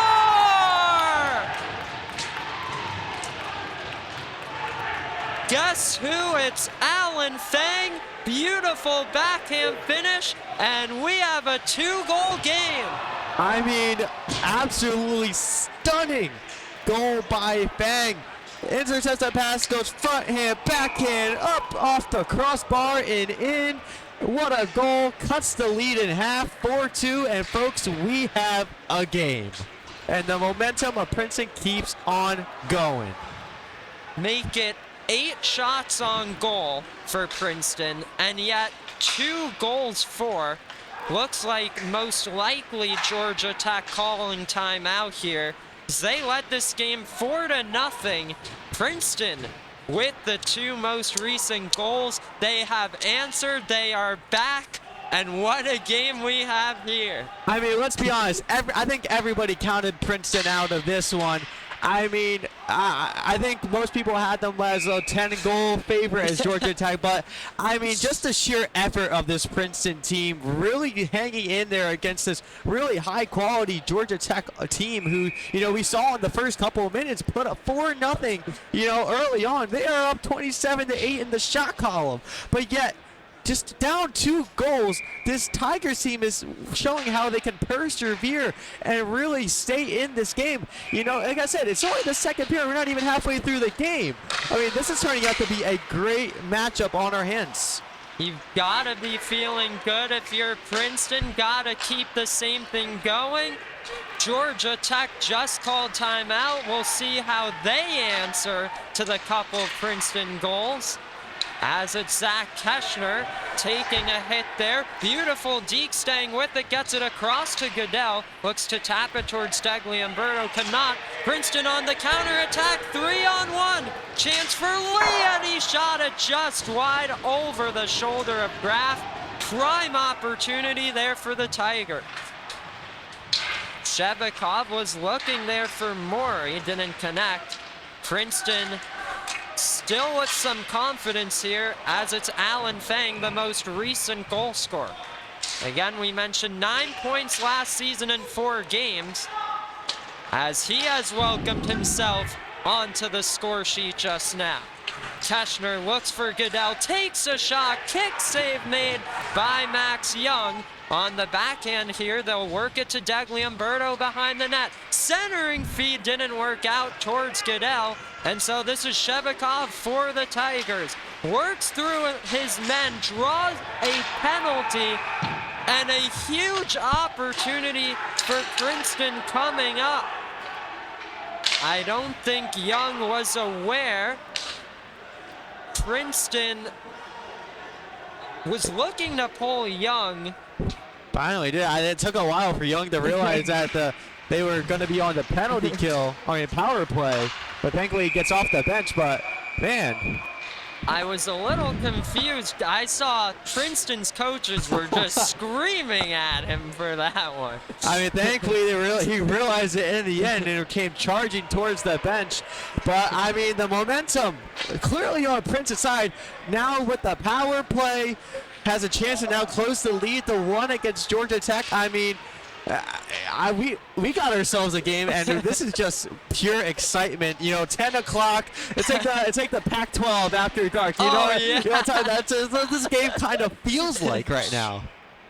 Guess who? It's Alan Fang. Beautiful backhand finish, and we have a 2-goal game. I mean, absolutely stunning goal by Fang. Intercepts that pass, goes front hand, backhand, up off the crossbar and in. What a goal, cuts the lead in half, 4-2, and folks, we have a game. And the momentum of Princeton keeps on going. Make it 8 shots on goal for Princeton, and yet 2 goals for. Looks like most likely Georgia Tech calling timeout here. They led this game 4-0. Princeton with the 2 most recent goals. They have answered. They are back And what a game we have here. I mean, let's be honest. I think everybody counted Princeton out of this one. I mean, I think most people had them as a 10-goal favorite as Georgia Tech, but I mean, just the sheer effort of this Princeton team really hanging in there against this really high-quality Georgia Tech team who, we saw in the first couple of minutes put up 4-0, early on. They are up 27-8 in the shot column, but yet, just down 2 goals, this Tigers team is showing how they can persevere and really stay in this game. Like I said, it's only the second period. We're not even halfway through the game. I mean, this is turning out to be a great matchup on our hands. You've got to be feeling good if you're Princeton. Got to keep the same thing going. Georgia Tech just called timeout. We'll see how they answer to the couple of Princeton goals. As it's Zach Keschner taking a hit there. Beautiful Deke staying with it, gets it across to Goodell. Looks to tap it towards Umberto, cannot. Princeton on the counterattack, 3-on-1. Chance for Lee, and he shot it just wide over the shoulder of Graff. Prime opportunity there for the Tigers. Shevakov was looking there for more. He didn't connect. Princeton still with some confidence here as it's Alan Fang, the most recent goal scorer. Again, we mentioned 9 points last season in 4 games as he has welcomed himself onto the score sheet just now. Keschner looks for Goodell, takes a shot, kick save made by Max Young. On the backhand here, they'll work it to Umberto behind the net. Centering feed didn't work out towards Goodell, and so this is Shevakov for the Tigers. Works through his men, draws a penalty, and a huge opportunity for Princeton coming up. I don't think Young was aware. Princeton was looking to pull Young. Finally did. It took a while for Young to realize that they were going to be on the penalty kill, power play. But thankfully he gets off the bench. But, man. I was a little confused. I saw Princeton's coaches were just screaming at him for that one. I mean, thankfully he realized it in the end and came charging towards the bench. But, I mean, the momentum clearly on Princeton's side. Now with the power play, has a chance to now close the lead to 1 against Georgia Tech. I mean, we got ourselves a game, and this is just pure excitement. 10 o'clock. It's like the Pac-12 after dark. That's what this game kind of feels like right now.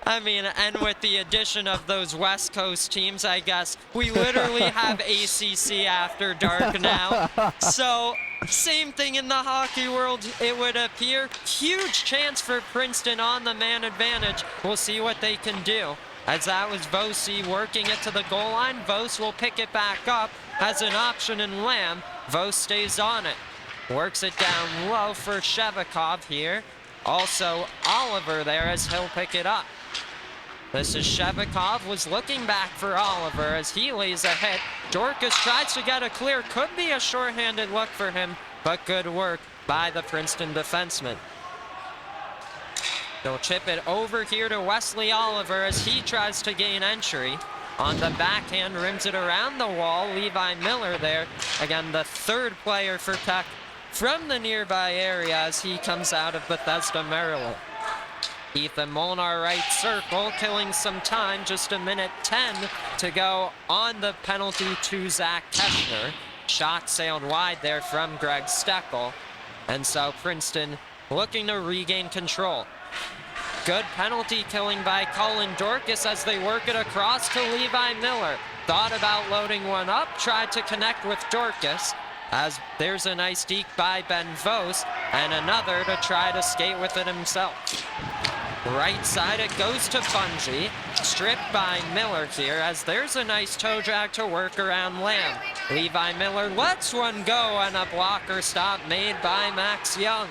I mean, and with the addition of those West Coast teams, I guess we literally have ACC after dark now. So, same thing in the hockey world, it would appear. Huge chance for Princeton on the man advantage. We'll see what they can do. As that was Vosi working it to the goal line. Vos will pick it back up. Has an option in Lamb. Vos stays on it. Works it down low for Shevakov here. Also Oliver there as he'll pick it up. This is Shevakov, was looking back for Oliver as he lays a hit. Dorcas tries to get a clear, could be a shorthanded look for him, but good work by the Princeton defenseman. They'll chip it over here to Wesley Oliver as he tries to gain entry. On the backhand, rims it around the wall. Levi Miller there. Again, the third player for Tech from the nearby area as he comes out of Bethesda, Maryland. Ethan Molnar right circle, killing some time, just 1:10 to go on the penalty to Zach Keschner. Shot sailed wide there from Greg Steckel. And so Princeton looking to regain control. Good penalty killing by Colin Dorcas as they work it across to Levi Miller. Thought about loading one up, tried to connect with Dorcas. As there's a nice deke by Ben Vos, and another to try to skate with it himself. Right side, it goes to Bungie. Stripped by Miller here, as there's a nice toe drag to work around Lamb. Levi Miller lets one go, and a blocker stop made by Max Young.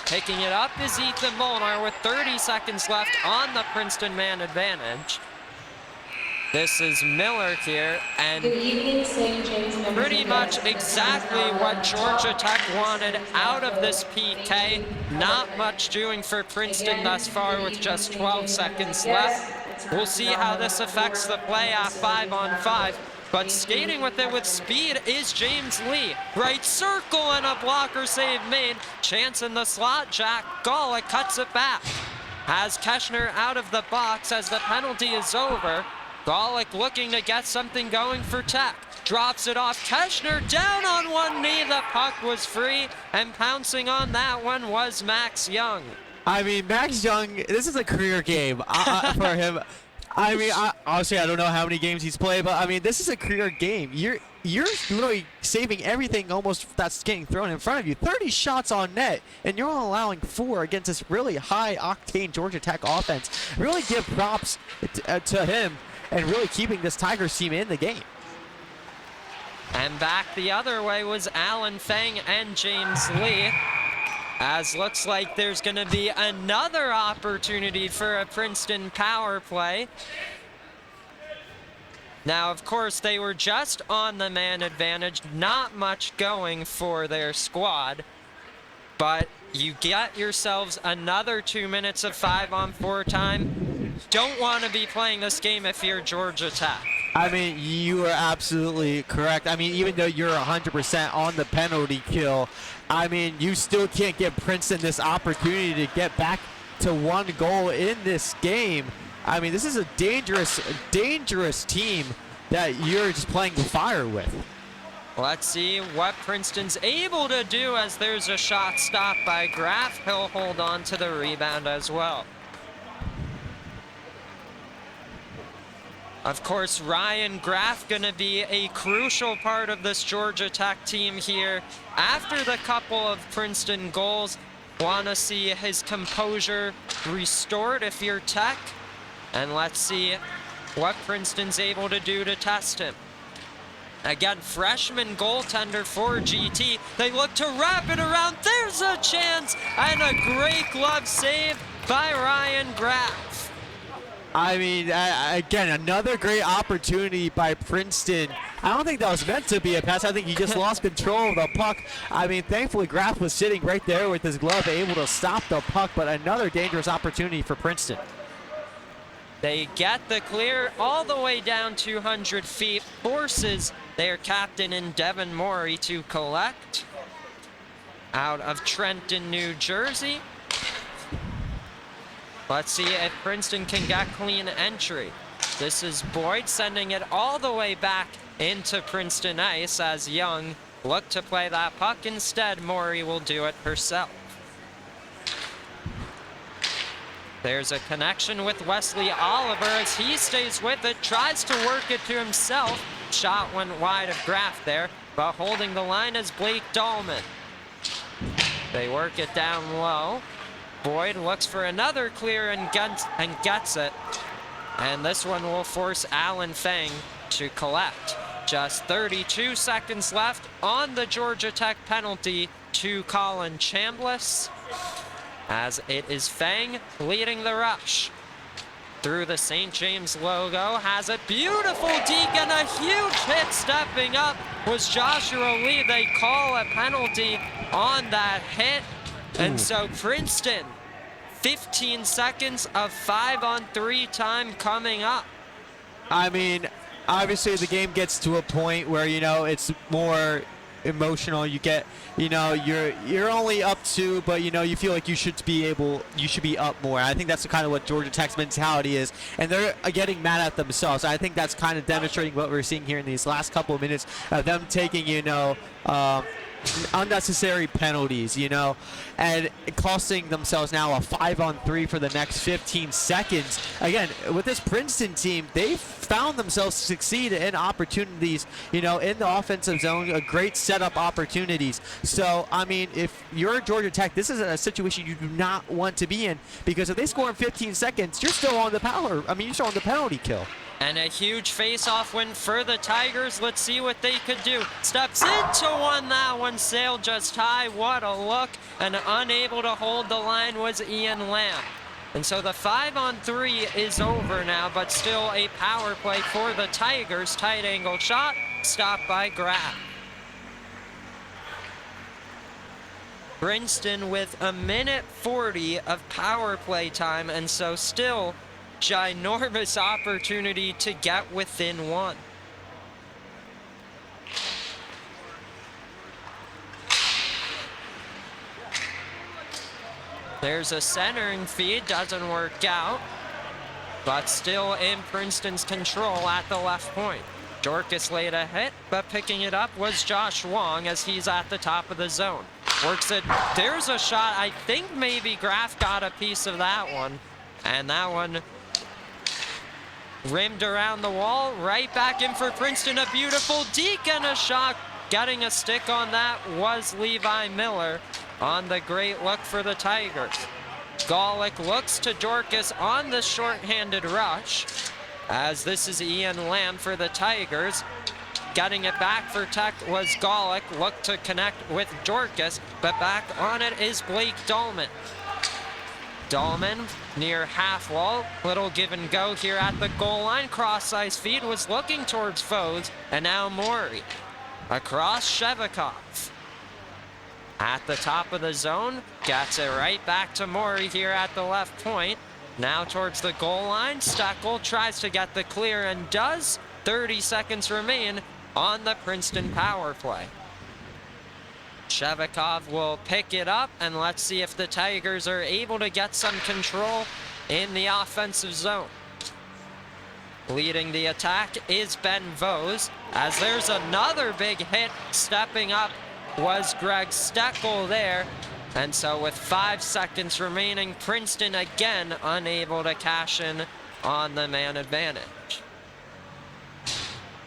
Picking it up is Ethan Molnar with 30 seconds left on the Princeton man advantage. This is Miller here, and Good evening, St. James members pretty and much guests. exactly what Georgia Tech wanted out of this PK. Not much doing for Princeton thus far with just 12 seconds left. We'll see how this affects the play at 5-on-5. But skating with it with speed is James Lee. Right circle and a blocker save made. Chance in the slot, Jack Golick cuts it back. Has Keschner out of the box as the penalty is over. Golick looking to get something going for Tech. Drops it off. Keschner down on one knee. The puck was free, and pouncing on that one was Max Young. I mean, Max Young, this is a career game for him. I mean, honestly, I don't know how many games he's played, but I mean, this is a career game. You're literally saving everything almost that's getting thrown in front of you. 30 shots on net, and you're only allowing 4 against this really high-octane Georgia Tech offense. Really give props to him and really keeping this Tigers team in the game. And back the other way was Alan Feng and James Lee. As looks like there's going to be another opportunity for a Princeton power play. Now, of course, they were just on the man advantage, not much going for their squad. But you get yourselves another 2 minutes of 5-on-4 time. Don't want to be playing this game if you're Georgia Tech. I mean, you are absolutely correct. I mean, even though you're 100% on the penalty kill, I mean, you still can't give Princeton this opportunity to get back to 1 goal in this game. I mean, this is a dangerous team that you're just playing with fire with. Let's see what Princeton's able to do as there's a shot stopped by Graff. He'll hold on to the rebound as well. Of course, Ryan Graff going to be a crucial part of this Georgia Tech team here. After the couple of Princeton goals, want to see his composure restored if you're Tech. And let's see what Princeton's able to do to test him. Again, freshman goaltender for GT. They look to wrap it around. There's a chance, and a great glove save by Ryan Graff. I mean, again, another great opportunity by Princeton. I don't think that was meant to be a pass. I think he just lost control of the puck. I mean, thankfully, Graff was sitting right there with his glove, able to stop the puck, but another dangerous opportunity for Princeton. They get the clear all the way down 200 feet, forces their captain in Devin Morey to collect out of Trenton, New Jersey. Let's see if Princeton can get clean entry. This is Boyd sending it all the way back into Princeton ice as Young looked to play that puck. Instead, Morey will do it herself. There's a connection with Wesley Oliver as he stays with it, tries to work it to himself. Shot went wide of Graff there, but holding the line is Blake Dahlman. They work it down low. Boyd looks for another clear and gets it. And this one will force Alan Feng to collect. Just 32 seconds left on the Georgia Tech penalty to Colin Chambliss. As it is Feng leading the rush. Through the St. James logo, has it. Beautiful deke and a huge hit stepping up was Joshua Lee. They call a penalty on that hit. And so Princeton, 15 seconds of 5-on-3 time coming up. I mean, obviously the game gets to a point where, you know, it's more emotional. You get, you know, you're only up 2, but you know, you feel like you should be up more. I think that's kind of what Georgia Tech's mentality is, and they're getting mad at themselves. I think that's kind of demonstrating what we're seeing here in these last couple of minutes of them taking, you know, unnecessary penalties, you know, and costing themselves now a 5-on-3 for the next 15 seconds. Again, with this Princeton team, they found themselves to succeed in opportunities, you know, in the offensive zone, great setup opportunities. So, I mean, if you're Georgia Tech, this is a situation you do not want to be in, because if they score in 15 seconds, you're still on the you're still on the penalty kill. And a huge face-off win for the Tigers. Let's see what they could do. Steps into one. That one sailed just high. What a look. And unable to hold the line was Ian Lamb. And so the 5-on-3 is over now, but still a power play for the Tigers. Tight angle shot, stopped by Graf. Princeton with 1:40 of power play time, and so still ginormous opportunity to get within one. There's a centering feed, doesn't work out, but still in Princeton's control at the left point. Dorcas laid a hit, but picking it up was Josh Wong as he's at the top of the zone. Works it, there's a shot, I think maybe Graf got a piece of that one, and that one rimmed around the wall, right back in for Princeton, a beautiful deke and a shot. Getting a stick on that was Levi Miller on the great look for the Tigers. Golick looks to Dorcas on the short-handed rush, as this is Ian Lamb for the Tigers. Getting it back for Tech was Golick, looked to connect with Dorcas, but back on it is Blake Dahlman. Dahlman near half wall, little give and go here at the goal line. Cross-ice feed was looking towards Foes, and now Maury. Across Shevikov. At the top of the zone, gets it right back to Maury here at the left point. Now towards the goal line, Steckel tries to get the clear and does. 30 seconds remain on the Princeton power play. Shevikov will pick it up, and let's see if the Tigers are able to get some control in the offensive zone. Leading the attack is Ben Vose, as there's another big hit. Stepping up was Greg Steckel there. And so with 5 seconds remaining, Princeton again unable to cash in on the man advantage.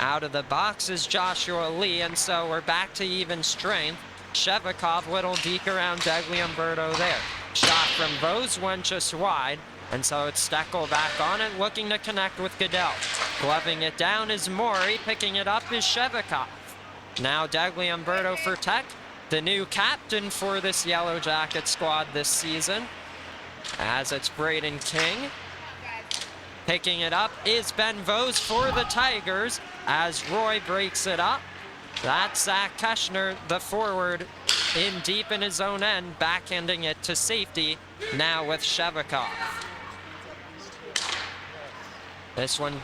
Out of the box is Joshua Lee, and so we're back to even strength. Shevikov, little deke around Degliumberto there. Shot from Vose went just wide. And so it's Steckel back on it, looking to connect with Goodell. Gloving it down is Maury, picking it up is Shevikov. Now Degliumberto for Tech, the new captain for this Yellow Jacket squad this season, as it's Braden King. Picking it up is Ben Vose for the Tigers, as Roy breaks it up. That's Zach Keschner, the forward, in deep in his own end, backhanding it to safety, now with Shevikov. This one,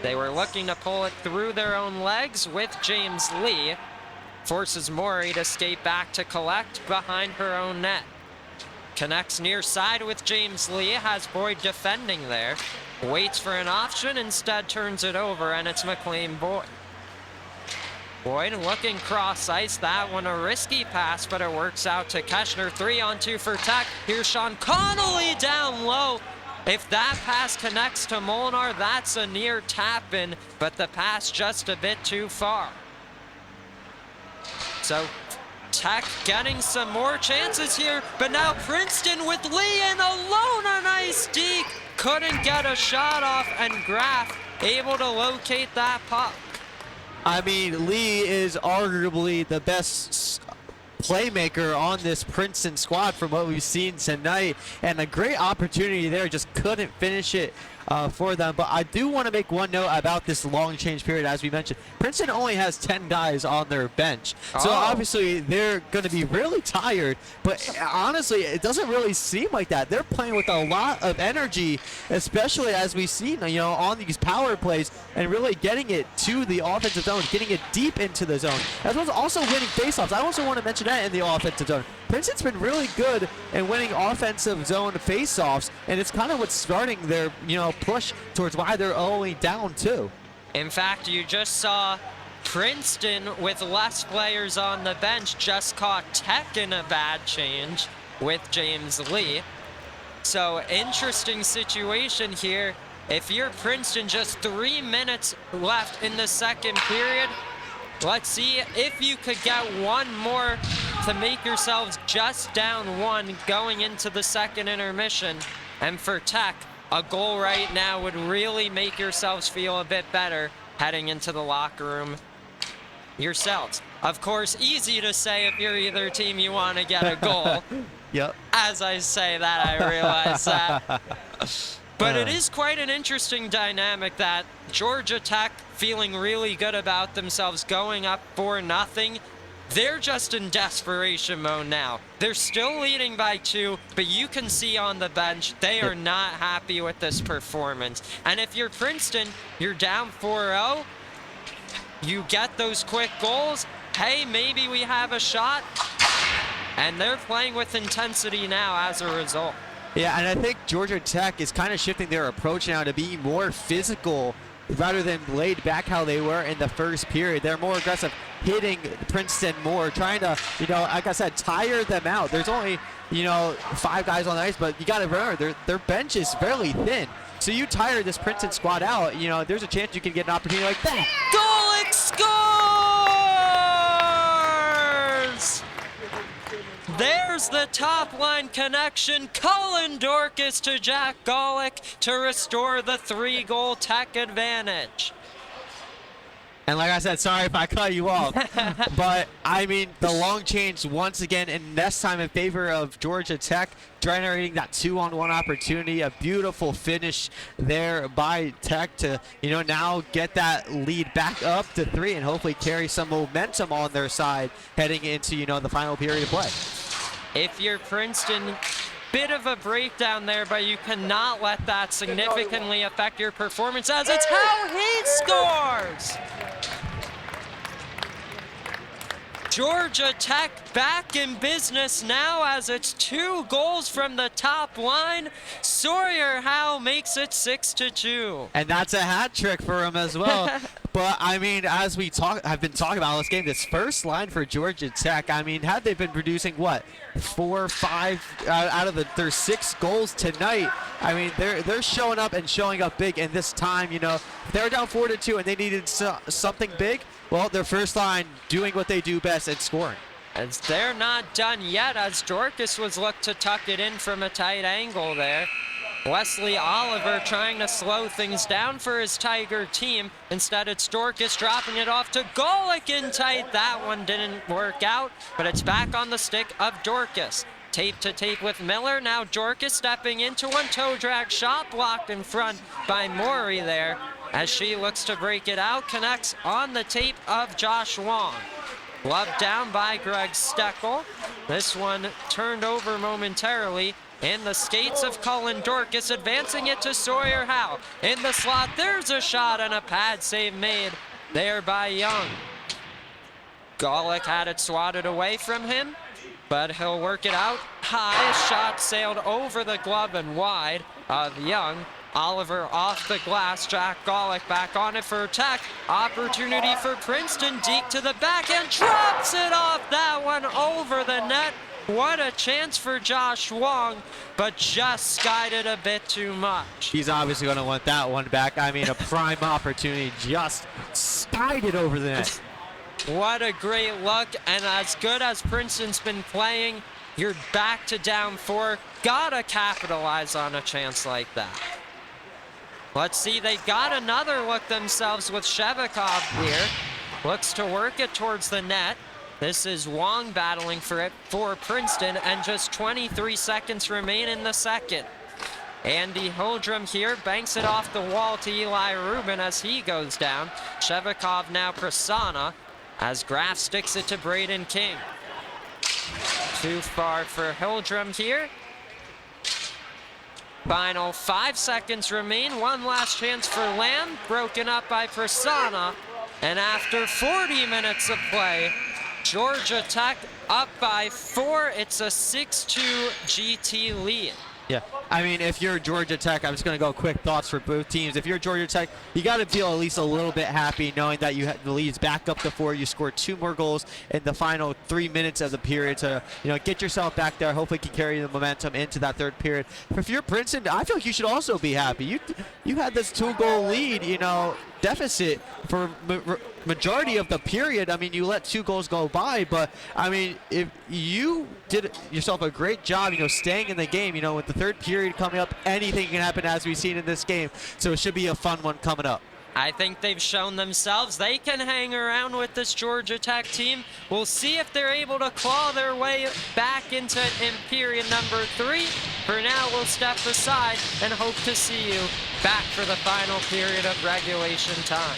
they were looking to pull it through their own legs with James Lee. Forces Maury to skate back to collect behind her own net. Connects near side with James Lee, has Boyd defending there. Waits for an option, instead turns it over, and it's McLean Boyd. Boyd looking cross ice, that one a risky pass, but it works out to Keschner. 3-on-2 for Tech. Here's Sean Connolly down low. If that pass connects to Molinar, that's a near tap-in, but the pass just a bit too far. So Tech getting some more chances here, but now Princeton with Lee and alone a nice deke. Couldn't get a shot off, and Graf able to locate that puck. I mean, Lee is arguably the best playmaker on this Princeton squad from what we've seen tonight, and a great opportunity there, just couldn't finish it for them. But I do want to make one note about this long change period. As we mentioned, Princeton only has 10 guys on their bench, so obviously they're going to be really tired, but honestly it doesn't really seem like that. They're playing with a lot of energy, especially as we've seen, you know, on these power plays, and really getting it to the offensive zone, getting it deep into the zone, as well as also winning faceoffs. I also want to mention that in the offensive zone, Princeton's been really good in winning offensive zone faceoffs, and it's kind of what's starting their, you know, push towards why they're only down 2. In fact, you just saw Princeton with less players on the bench just caught Tech in a bad change with James Lee. So interesting situation here. If you're Princeton, just 3 minutes left in the second period. Let's see if you could get one more to make yourselves just down 1 going into the second intermission. And for Tech, a goal right now would really make yourselves feel a bit better heading into the locker room yourselves. Of course, easy to say if you're either team you want to get a goal, Yep. As I say that, I realize that. But it is quite an interesting dynamic that Georgia Tech feeling really good about themselves going up 4-0. They're just in desperation mode now. They're still leading by 2, but you can see on the bench they are not happy with this performance. And if you're Princeton, you're down 4-0. You get those quick goals. Hey, maybe we have a shot. And they're playing with intensity now as a result. Yeah, and I think Georgia Tech is kind of shifting their approach now to be more physical rather than laid back how they were in the first period. They're more aggressive, hitting Princeton more, trying to, like I said, tire them out. There's only, 5 guys on the ice, but you got to remember, their bench is fairly thin. So you tire this Princeton squad out, there's a chance you can get an opportunity like that. Golick scores! There's the top line connection. Cullen Dorcas to Jack Golick to restore the 3-goal Tech advantage. And like I said, sorry if I cut you off, but I mean, the long change once again, and this time in favor of Georgia Tech, generating that 2-on-1 opportunity. A beautiful finish there by Tech to, now get that lead back up to 3 and hopefully carry some momentum on their side heading into, the final period of play. If you're Princeton, bit of a breakdown there, but you cannot let that significantly affect your performance as it's how he scores! Georgia Tech back in business now as it's 2 goals from the top line. Sawyer Howe makes it 6-2. And that's a hat trick for him as well. But I mean, as we have been talking about this game, this first line for Georgia Tech, I mean, had they been producing 4 or 5 out of their 6 goals tonight, I mean, they're showing up and showing up big. And this time, they were down 4-2 and they needed something big. Well, their first line doing what they do best and scoring. As they're not done yet, as Dorcas was looked to tuck it in from a tight angle there. Wesley Oliver trying to slow things down for his Tiger team. Instead, it's Dorcas dropping it off to Golick in tight. That one didn't work out, but it's back on the stick of Dorcas. Tape to tape with Miller. Now Dorcas stepping into one. Toe drag shot blocked in front by Maury there. As she looks to break it out, connects on the tape of Josh Wong. Glove down by Greg Steckel. This one turned over momentarily. In the skates of Cullen Dorcas, advancing it to Sawyer Howe. In the slot, there's a shot and a pad save made there by Young. Golick had it swatted away from him, but he'll work it out. High shot sailed over the glove and wide of Young. Oliver off the glass, Jack Golick back on it for Tech. Opportunity for Princeton, Deke to the backhand, drops it off that one over the net. What a chance for Josh Wong, but just skied it a bit too much. He's obviously going to want that one back. I mean, a prime opportunity, just skied it over the net. What a great look, and as good as Princeton's been playing, you're back to down 4. Gotta capitalize on a chance like that. Let's see, they got another look themselves with Shevikov here. Looks to work it towards the net. This is Wong battling for it for Princeton, and just 23 seconds remain in the second. Andy Holdrum here banks it off the wall to Eli Rubin as he goes down. Shevikov now Prasanna as Graf sticks it to Braden King. Too far for Holdrum here. Final 5 seconds remain. One last chance for Lamb, broken up by Prasanna. And after 40 minutes of play, Georgia Tech up by 4. It's a 6-2 GT lead. Yeah, I mean, if you're Georgia Tech, I'm just going to go quick thoughts for both teams. If you're Georgia Tech, you got to feel at least a little bit happy knowing that you had the leads back up to 4. You scored 2 more goals in the final 3 minutes of the period to, get yourself back there. Hopefully, can carry the momentum into that third period. But if you're Princeton, I feel like you should also be happy. You had this 2-goal lead, deficit for majority of the period. I mean, you let 2 goals go by, but I mean, if you did yourself a great job, staying in the game, with the third period coming up, anything can happen as we've seen in this game. So it should be a fun one coming up. I think they've shown themselves they can hang around with this Georgia Tech team. We'll see if they're able to claw their way back into period number 3. For now, we'll step aside and hope to see you back for the final period of regulation time.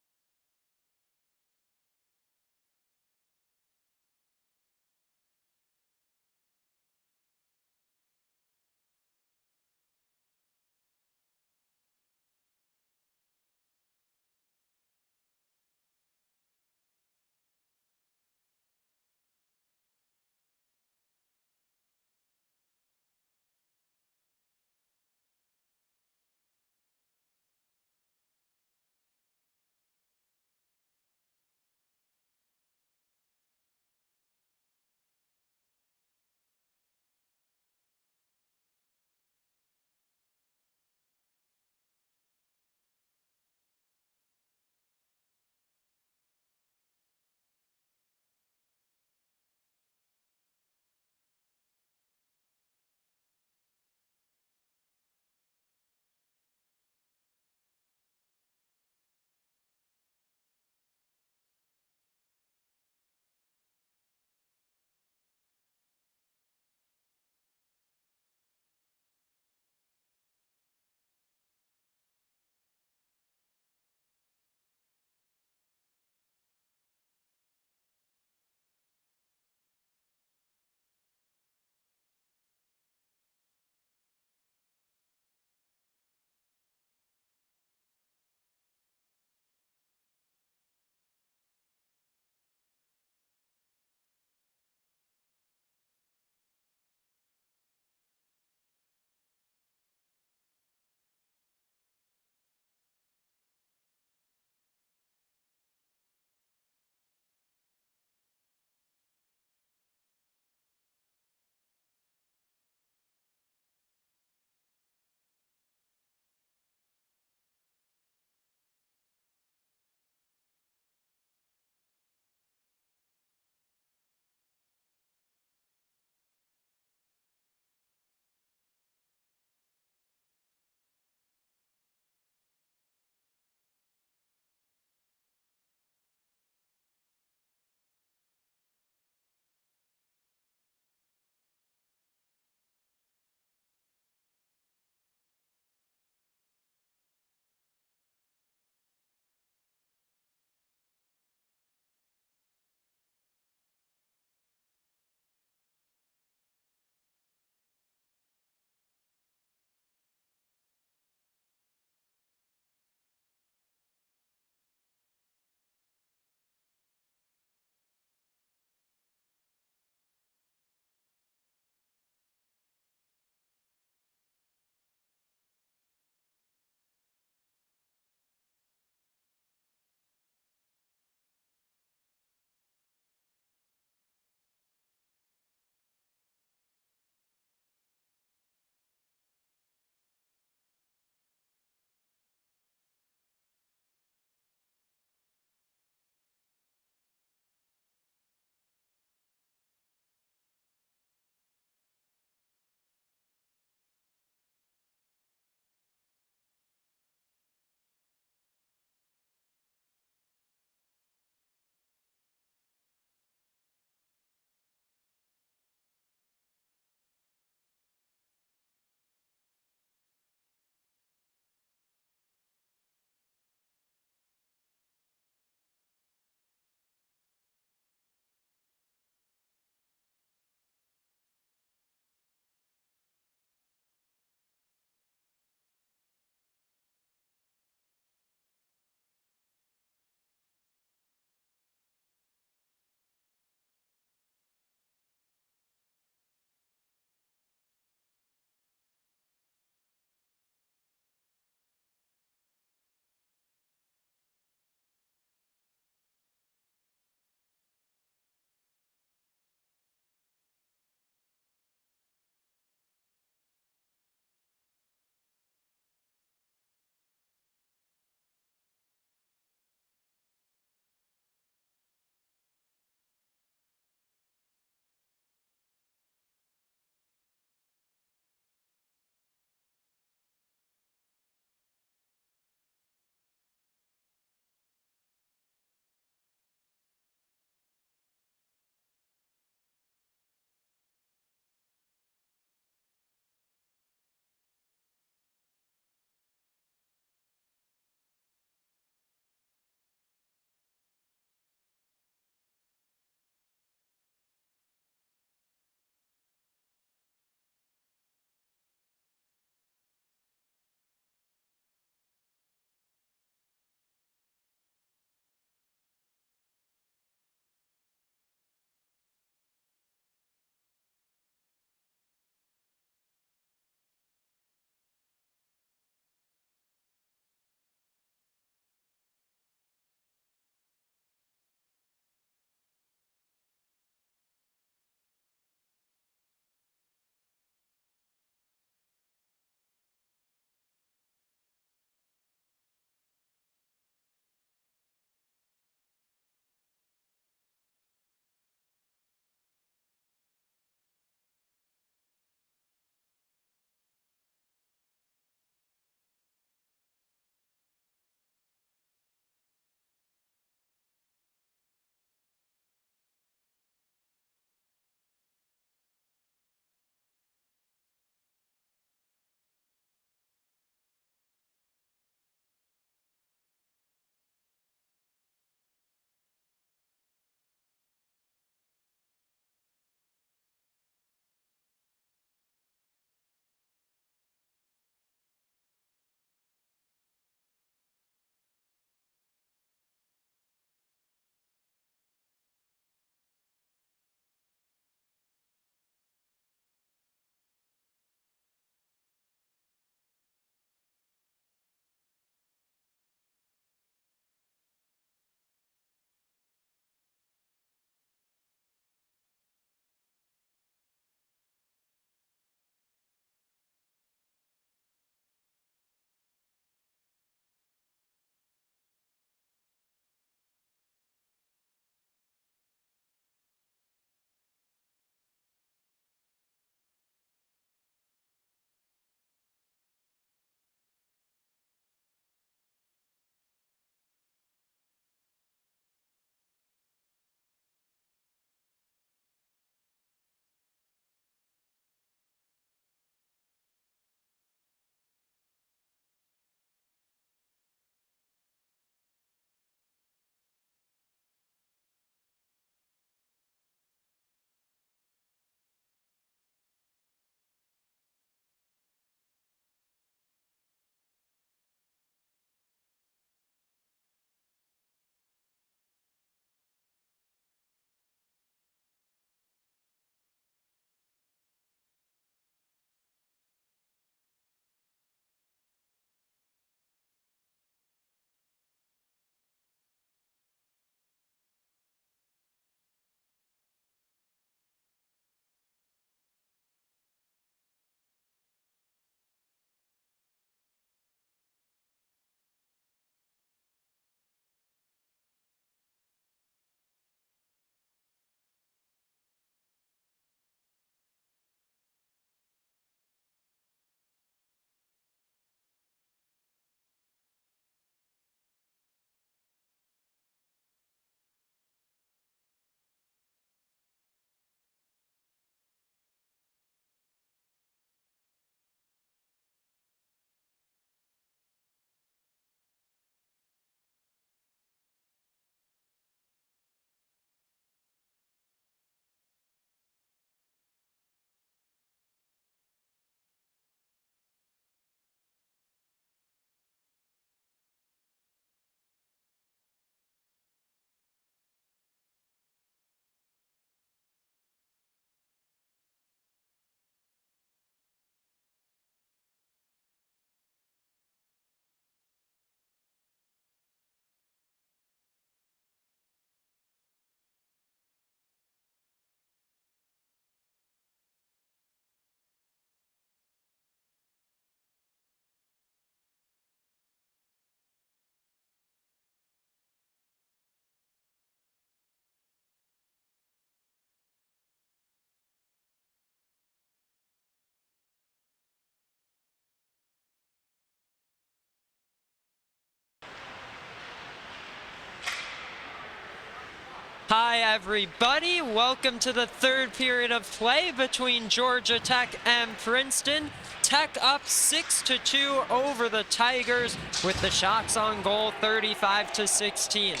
Hi everybody, welcome to the third period of play between Georgia Tech and Princeton. Tech up 6-2 over the Tigers with the shots on goal 35-16.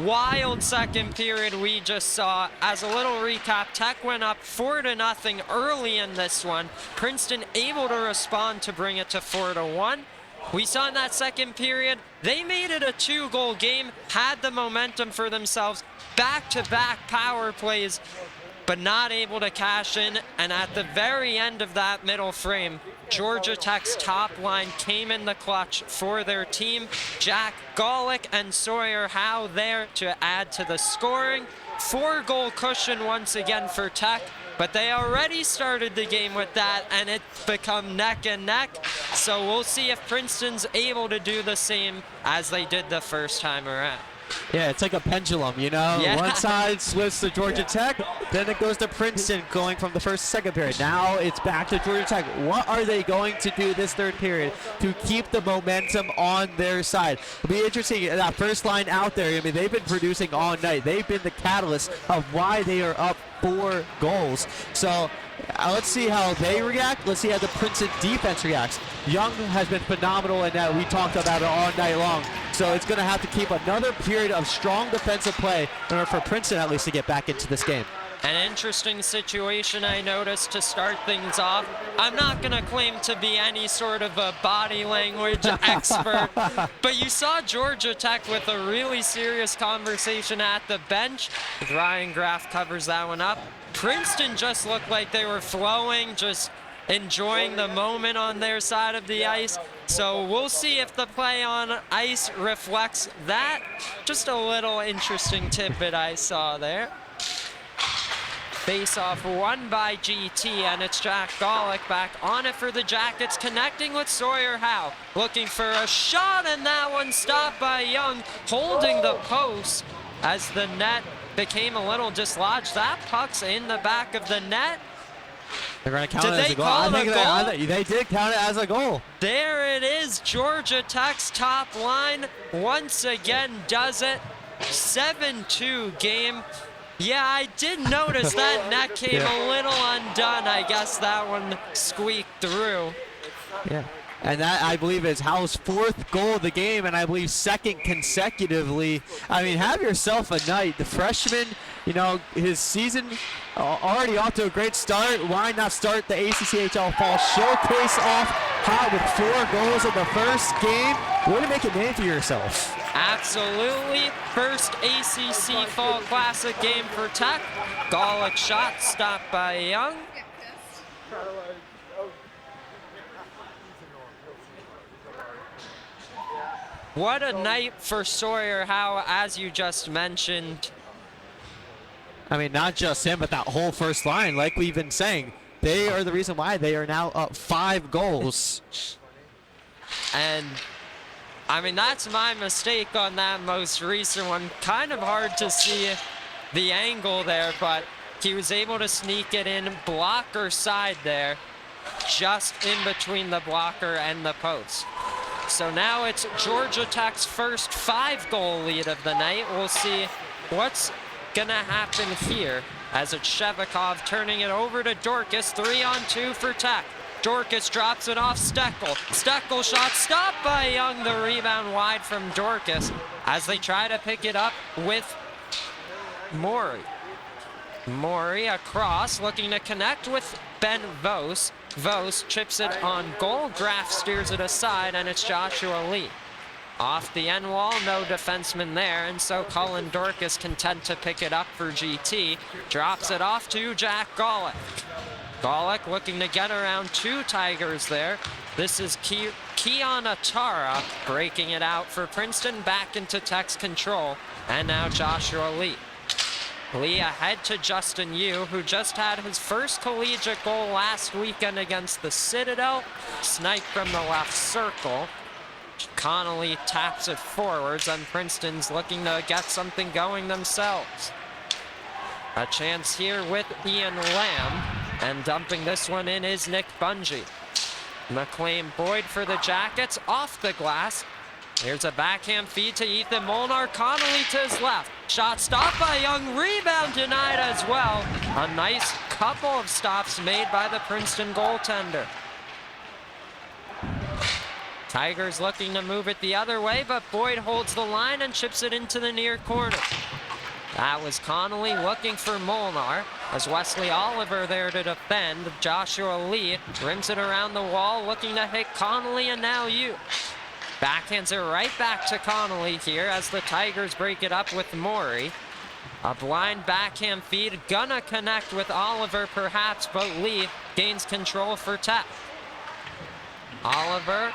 Wild second period we just saw. As a little recap, Tech went up 4-0 early in this one. Princeton able to respond to bring it to 4-1. We saw in that second period, they made it a 2-goal game, had the momentum for themselves, back-to-back power plays, but not able to cash in. And at the very end of that middle frame, Georgia Tech's top line came in the clutch for their team. Jack Golick and Sawyer Howe there to add to the scoring. 4-goal cushion once again for Tech. But they already started the game with that, and it's become neck and neck. So we'll see if Princeton's able to do the same as they did the first time around. Yeah, it's like a pendulum, you know? Yeah. One side swifts to Georgia Tech, then it goes to Princeton going from the first to second period. Now it's back to Georgia Tech. What are they going to do this third period to keep the momentum on their side? It'll be interesting, that first line out there, I mean, they've been producing all night. They've been the catalyst of why they are up 4 goals. So let's see how they react. Let's see how the Princeton defense reacts. Young has been phenomenal in that. We talked about it all night long. So it's going to have to keep another period of strong defensive play in order for Princeton at least to get back into this game. An interesting situation I noticed to start things off. I'm not going to claim to be any sort of a body language expert, but you saw Georgia Tech with a really serious conversation at the bench. Ryan Graff covers that one up. Princeton just looked like they were flowing, just enjoying the moment on their side of the ice. So we'll see if the play on ice reflects that. Just a little interesting tidbit I saw there. Face-off won by GT, and it's Jack Golick back on it for the Jackets, connecting with Sawyer Howe. Looking for a shot, and that one stopped by Young, holding the post as the net became a little dislodged. That puck's in the back of the net. They're going to count Did it as they a goal. call I it think a goal? they did count it as a goal. There it is. Georgia Tech's top line once again does it. 7-2 game. Yeah, I did notice that net came a little undone. I guess that one squeaked through. Yeah. And that, I believe, is Howe's 4th goal of the game, and I believe 2nd consecutively. I mean, have yourself a night. The freshman, you know, his season already off to a great start. Why not start the ACCHL Fall Showcase off hot with 4 goals in the first game? Way to make a name for yourself. Absolutely. First ACC Fall Classic game for Tech. Golick shot stopped by Young. What a night for Sawyer Howe, as you just mentioned. I mean, not just him, but that whole first line, like we've been saying. They are the reason why they are now up 5 goals. And, I mean, that's my mistake on that most recent one. Kind of hard to see the angle there, but he was able to sneak it in blocker side there, just in between the blocker and the post. So now it's Georgia Tech's first 5-goal lead of the night. We'll see what's gonna happen here as it's Shevikov turning it over to Dorcas. 3-on-2 for Tech. Dorcas drops it off Steckel. Steckel shot stopped by Young. The rebound wide from Dorcas as they try to pick it up with Maury. Maury across, looking to connect with Ben Vos. Vos chips it on goal. Graff steers it aside, and it's Joshua Lee. Off the end wall, no defenseman there, and so Cullen Dorcas content to pick it up for GT. Drops it off to Jack Golick. Golick looking to get around 2 Tigers there. This is Keon Atara breaking it out for Princeton, back into Tech's control, and now Joshua Lee. Lee ahead to Justin Yu, who just had his first collegiate goal last weekend against the Citadel. Sniped from the left circle. Connolly taps it forwards, and Princeton's looking to get something going themselves. A chance here with Ian Lamb, and dumping this one in is Nick Bungie. McLean Boyd for the Jackets, off the glass. Here's a backhand feed to Ethan Molnar. Connolly to his left. Shot stopped by Young, rebound denied as well. A nice couple of stops made by the Princeton goaltender. Tigers looking to move it the other way, but Boyd holds the line and chips it into the near corner. That was Connolly looking for Molnar, as Wesley Oliver there to defend. Joshua Lee rims it around the wall, looking to hit Connolly, and now you. Backhands it right back to Connolly here as the Tigers break it up with Maury. A blind backhand feed, gonna connect with Oliver perhaps, but Lee gains control for Tech. Oliver,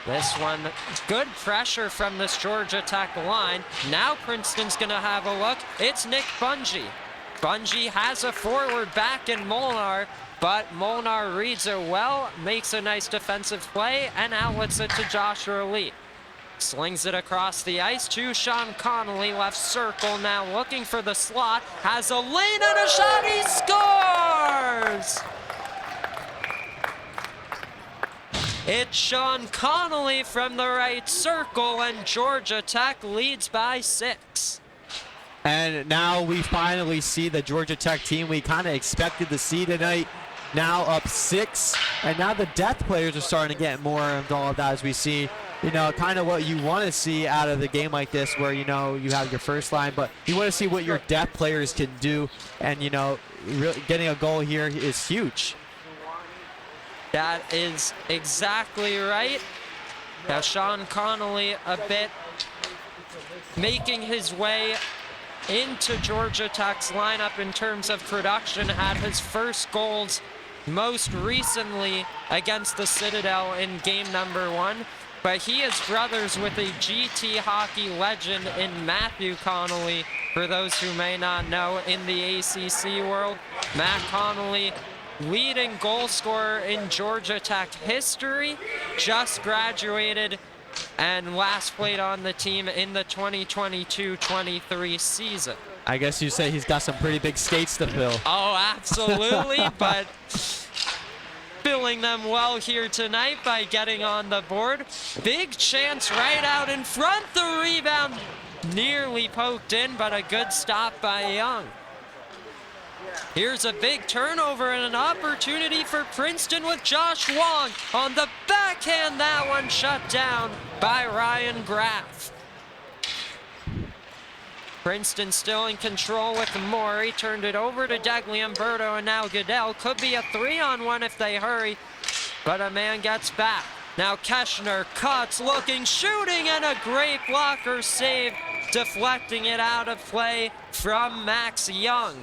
this one, good pressure from this Georgia Tech line. Now Princeton's gonna have a look. It's Nick Bungie. Bungie has a forward back in Molnar, but Molnar reads it well, makes a nice defensive play, and outlets it to Joshua Lee. Slings it across the ice to Sean Connolly, left circle, now looking for the slot, has a lane and a shot, he scores! It's Sean Connolly from the right circle, and Georgia Tech leads by 6. And now we finally see the Georgia Tech team we kind of expected to see tonight. Now up 6, and now the depth players are starting to get more involved as we see, you know, kind of what you want to see out of the game like this, where, you know, you have your first line, but you want to see what your depth players can do, and, you know, getting a goal here is huge. That is exactly right. Now Sean Connolly a bit making his way into Georgia Tech's lineup in terms of production, had his first goals most recently against the Citadel in game number 1. But he is brothers with a GT hockey legend in Matthew Connolly, for those who may not know, in the ACC world. Matt Connolly, leading goal scorer in Georgia Tech history, just graduated and last played on the team in the 2022-23 season. I guess you say he's got some pretty big skates to fill. Oh, absolutely, but filling them well here tonight by getting on the board. Big chance right out in front. The rebound nearly poked in, but a good stop by Young. Here's a big turnover and an opportunity for Princeton with Josh Wong on the backhand. That one shut down by Ryan Graff. Princeton still in control with Maury. Turned it over to Degliamberto, and now Goodell. Could be a 3-on-1 if they hurry, but a man gets back. Now Keschner cuts, looking, shooting, and a great blocker save, deflecting it out of play from Max Young.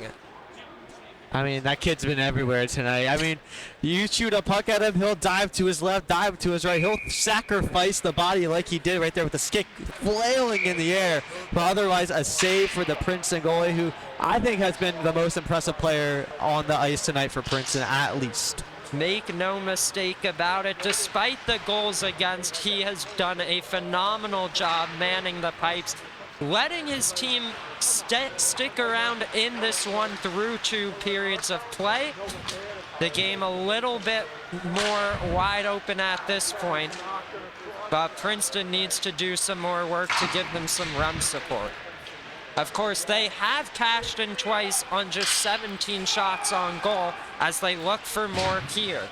I mean, that kid's been everywhere tonight. I mean, you shoot a puck at him, he'll dive to his left, dive to his right. He'll sacrifice the body like he did right there with the stick flailing in the air. But otherwise, a save for the Princeton goalie, who I think has been the most impressive player on the ice tonight for Princeton, at least. Make no mistake about it, despite the goals against, he has done a phenomenal job manning the pipes, letting his team stick around in this one through 2 periods of play. The game a little bit more wide open at this point, but Princeton needs to do some more work to give them some run support. Of course, they have cashed in twice on just 17 shots on goal as they look for more here.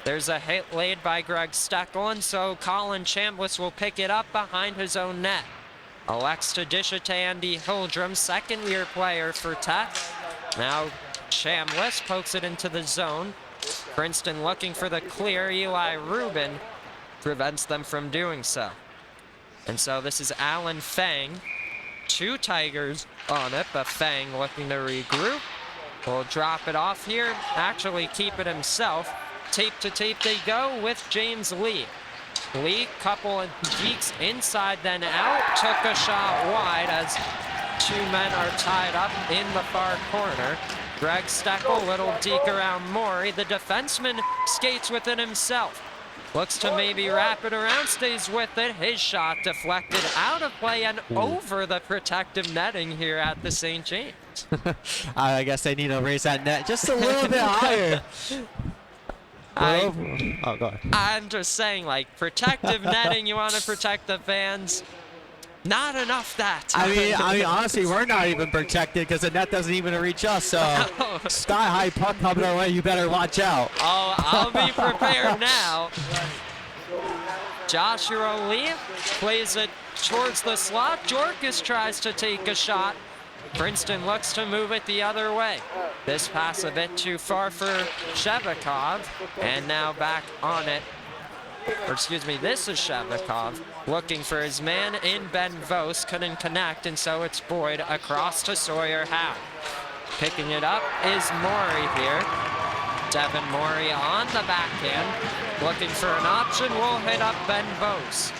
There's a hit laid by Greg Steckel, and so Colin Chambliss will pick it up behind his own net. Elects to dish it to Andy Hildrum, second-year player for Tech. Now Chambliss pokes it into the zone. Princeton looking for the clear. Eli Rubin prevents them from doing so. And so this is Alan Fang. 2 Tigers on it, but Fang looking to regroup. Will drop it off here, actually keep it himself. Tape to tape they go with James Lee. Lee, couple of geeks inside, then out. Took a shot wide as 2 men are tied up in the far corner. Greg Steckel, little deke around Maury. The defenseman skates with it himself. Looks to maybe wrap it around, stays with it. His shot deflected out of play and over the protective netting here at the St. James. I guess they need to raise that net just a little bit higher. Oh, go ahead. I'm just saying, like, protective netting, you want to protect the fans. Not enough that I time. mean, honestly, we're not even protected because the net doesn't even reach us. So, sky-high puck coming our way. You better watch out. Oh, I'll be prepared now. Joshua Lee plays it towards the slot. Jorkus tries to take a shot. Princeton looks to move it the other way. This pass a bit too far for Shevakov, and now back on it. Or excuse me, this is Shevakov looking for his man in Ben Vos, couldn't connect, and so it's Boyd across to Sawyer Howe. Picking it up is Morey here. Devin Morey on the backhand, looking for an option, will hit up Ben Vos.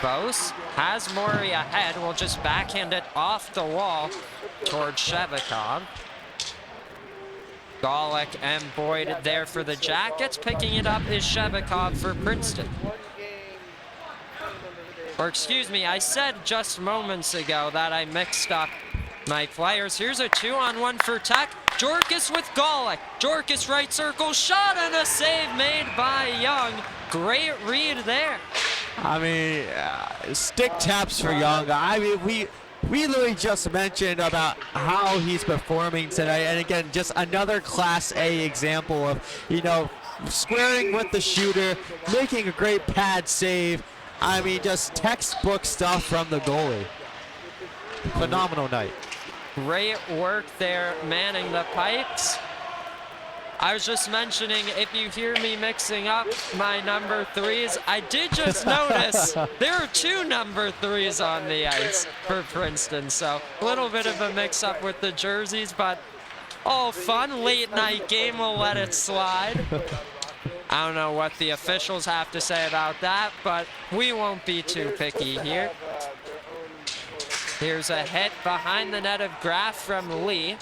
Vos has Morey ahead, will just backhand it off the wall towards Shevakov. Golick and Boyd there for the Jackets. Picking it up is Shevakov for Princeton. Or excuse me, I said just moments ago that I mixed up my players. Here's a 2-on-1 for Tech. Jorkus with Golick. Jorkus right circle, shot and a save made by Young. Great read there. I mean, stick taps for Young. I mean, we literally just mentioned about how he's performing tonight, and again, just another Class A example of, you know, squaring with the shooter, making a great pad save. I mean, just textbook stuff from the goalie. Phenomenal night. Great work there, manning the pipes. I was just mentioning, if you hear me mixing up my number threes, I did just notice there are 2 number threes on the ice for Princeton. So a little bit of a mix up with the jerseys, but all fun. Late night game, we'll let it slide. I don't know what the officials have to say about that, but we won't be too picky here. Here's a hit behind the net of Graff from Lee.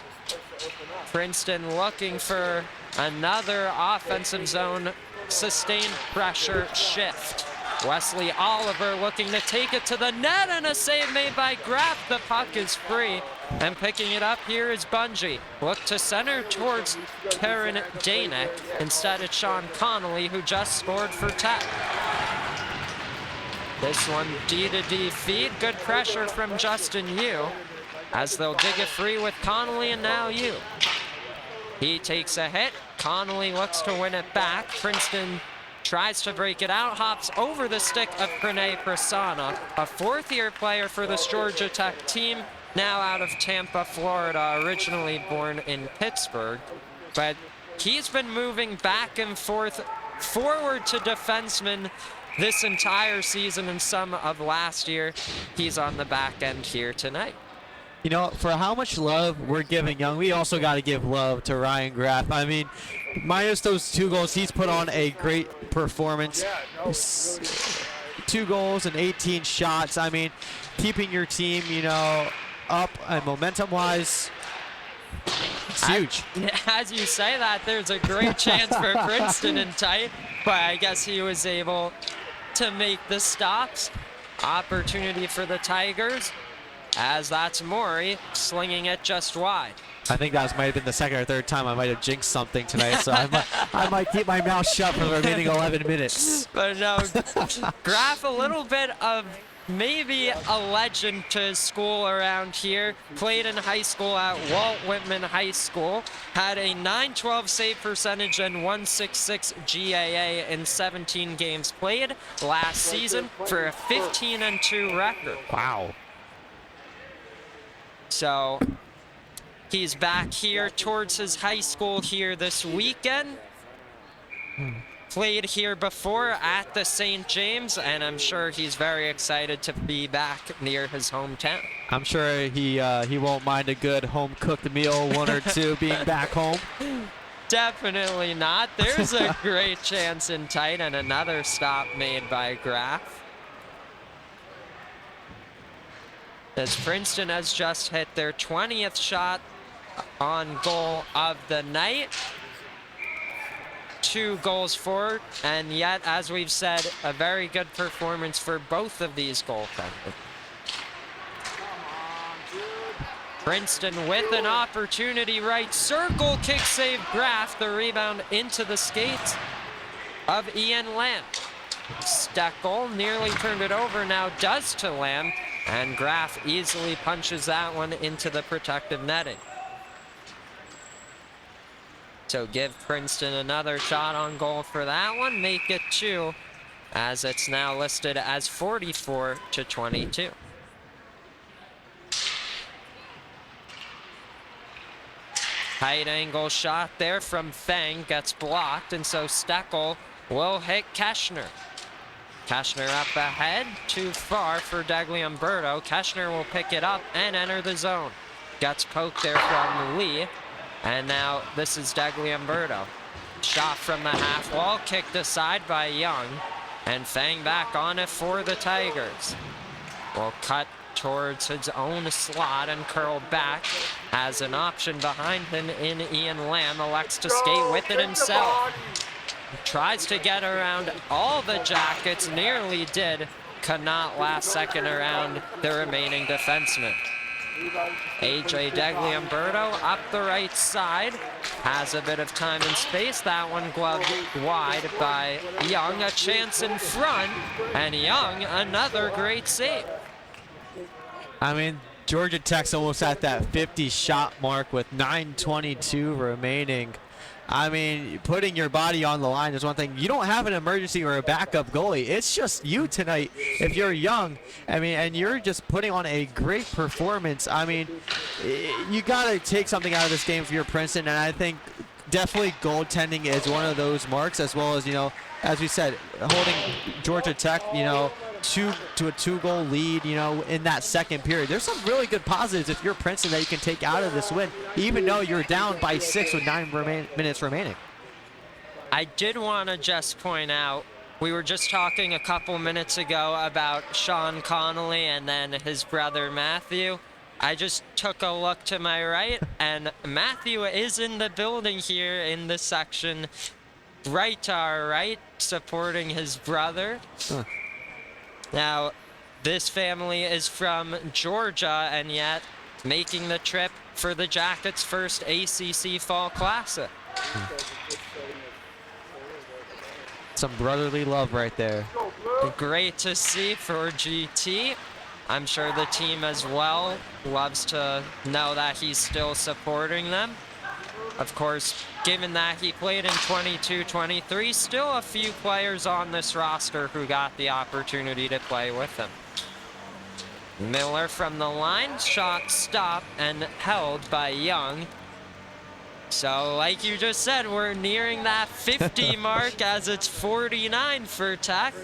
Princeton looking for another offensive zone sustained pressure shift. Wesley Oliver looking to take it to the net, and a save made by Graff. The puck is free, and picking it up here is Bungie. Look to center towards Karen Danick. Instead it's Sean Connolly, who just scored for Tech. This one D-to-D feed. Good pressure from Justin Yu, as they'll dig it free with Connolly, and now Yu. He takes a hit. Connolly looks to win it back. Princeton tries to break it out, hops over the stick of Pranay Prasanna, a 4th-year player for this Georgia Tech team, now out of Tampa, Florida, originally born in Pittsburgh. But he's been moving back and forth, forward to defenseman this entire season and some of last year. He's on the back end here tonight. You know, for how much love we're giving Young, we also got to give love to Ryan Graff. I mean, minus those 2 goals, he's put on a great performance. 2 goals and 18 shots. I mean, keeping your team, you know, up and momentum-wise, it's huge. As you say that, there's a great chance for Princeton in tight, but I guess he was able to make the stops. Opportunity for the Tigers, as that's Morey slinging it just wide. I think that might have been the 2nd or 3rd time I might have jinxed something tonight, so I might keep my mouth shut for the remaining 11 minutes. But no, Graff, a little bit of maybe a legend to his school around here. Played in high school at Walt Whitman High School. Had a .912 save percentage and .166 GAA in 17 games played last season for a 15-2 record. Wow. So he's back here towards his high school here this weekend. Played here before at the St. James, and I'm sure he's very excited to be back near his hometown. I'm sure he won't mind a good home-cooked meal, 1 or 2, being back home. Definitely not. There's a great chance in tight, and another stop made by Graff. As Princeton has just hit their 20th shot on goal of the night. 2 goals for, and yet, as we've said, a very good performance for both of these goaltenders. Princeton with an opportunity, right circle, kick save Graff, the rebound into the skates of Ian Lamb. Steckel nearly turned it over, now does to Lamb, and Graf easily punches that one into the protective netting. So give Princeton another shot on goal for that one, make it 2, as it's now listed as 44-22. Tight angle shot there from Fang gets blocked, and so Steckel will hit Keschner. Keschner up ahead, too far for Degliumberto. Keschner will pick it up and enter the zone. Gets poked there from Lee, and now this is Degliumberto. Shot from the half wall, kicked aside by Young, and Fang back on it for the Tigers. Will cut towards his own slot and curl back. Has an option behind him in Ian Lamb, elects to skate with it himself. Tries to get around all the Jackets, nearly did, could not last second around the remaining defenseman. AJ Degliumberto up the right side, has a bit of time and space. That one gloved wide by Young, a chance in front, and Young another great save. I mean, Georgia Tech's almost at that 50 shot mark with 9:22 remaining. I mean, putting your body on the line is one thing. You don't have an emergency or a backup goalie. It's just you tonight if you're Young. I mean, and you're just putting on a great performance. I mean, you got to take something out of this game for your Princeton, and I think definitely goaltending is one of those marks, as well as, you know, as we said, holding Georgia Tech, you know, to a 2-goal lead, you know, in that second period. There's some really good positives if you're Princeton that you can take out of this win, even though you're down by 6 with 9 minutes remaining. I did want to just point out, we were just talking a couple minutes ago about Sean Connolly and then his brother Matthew. I just took a look to my right, and Matthew is in the building here in this section, right to our right, supporting his brother. Huh. Now, this family is from Georgia, and yet making the trip for the Jackets' first ACC Fall Classic. Some brotherly love right there. Great to see for GT. I'm sure the team as well loves to know that he's still supporting them. Of course, given that he played in 22-23, still a few players on this roster who got the opportunity to play with him. Miller from the line, shot stopped and held by Young. So, like you just said, we're nearing that 50 mark as it's 49 for Tech.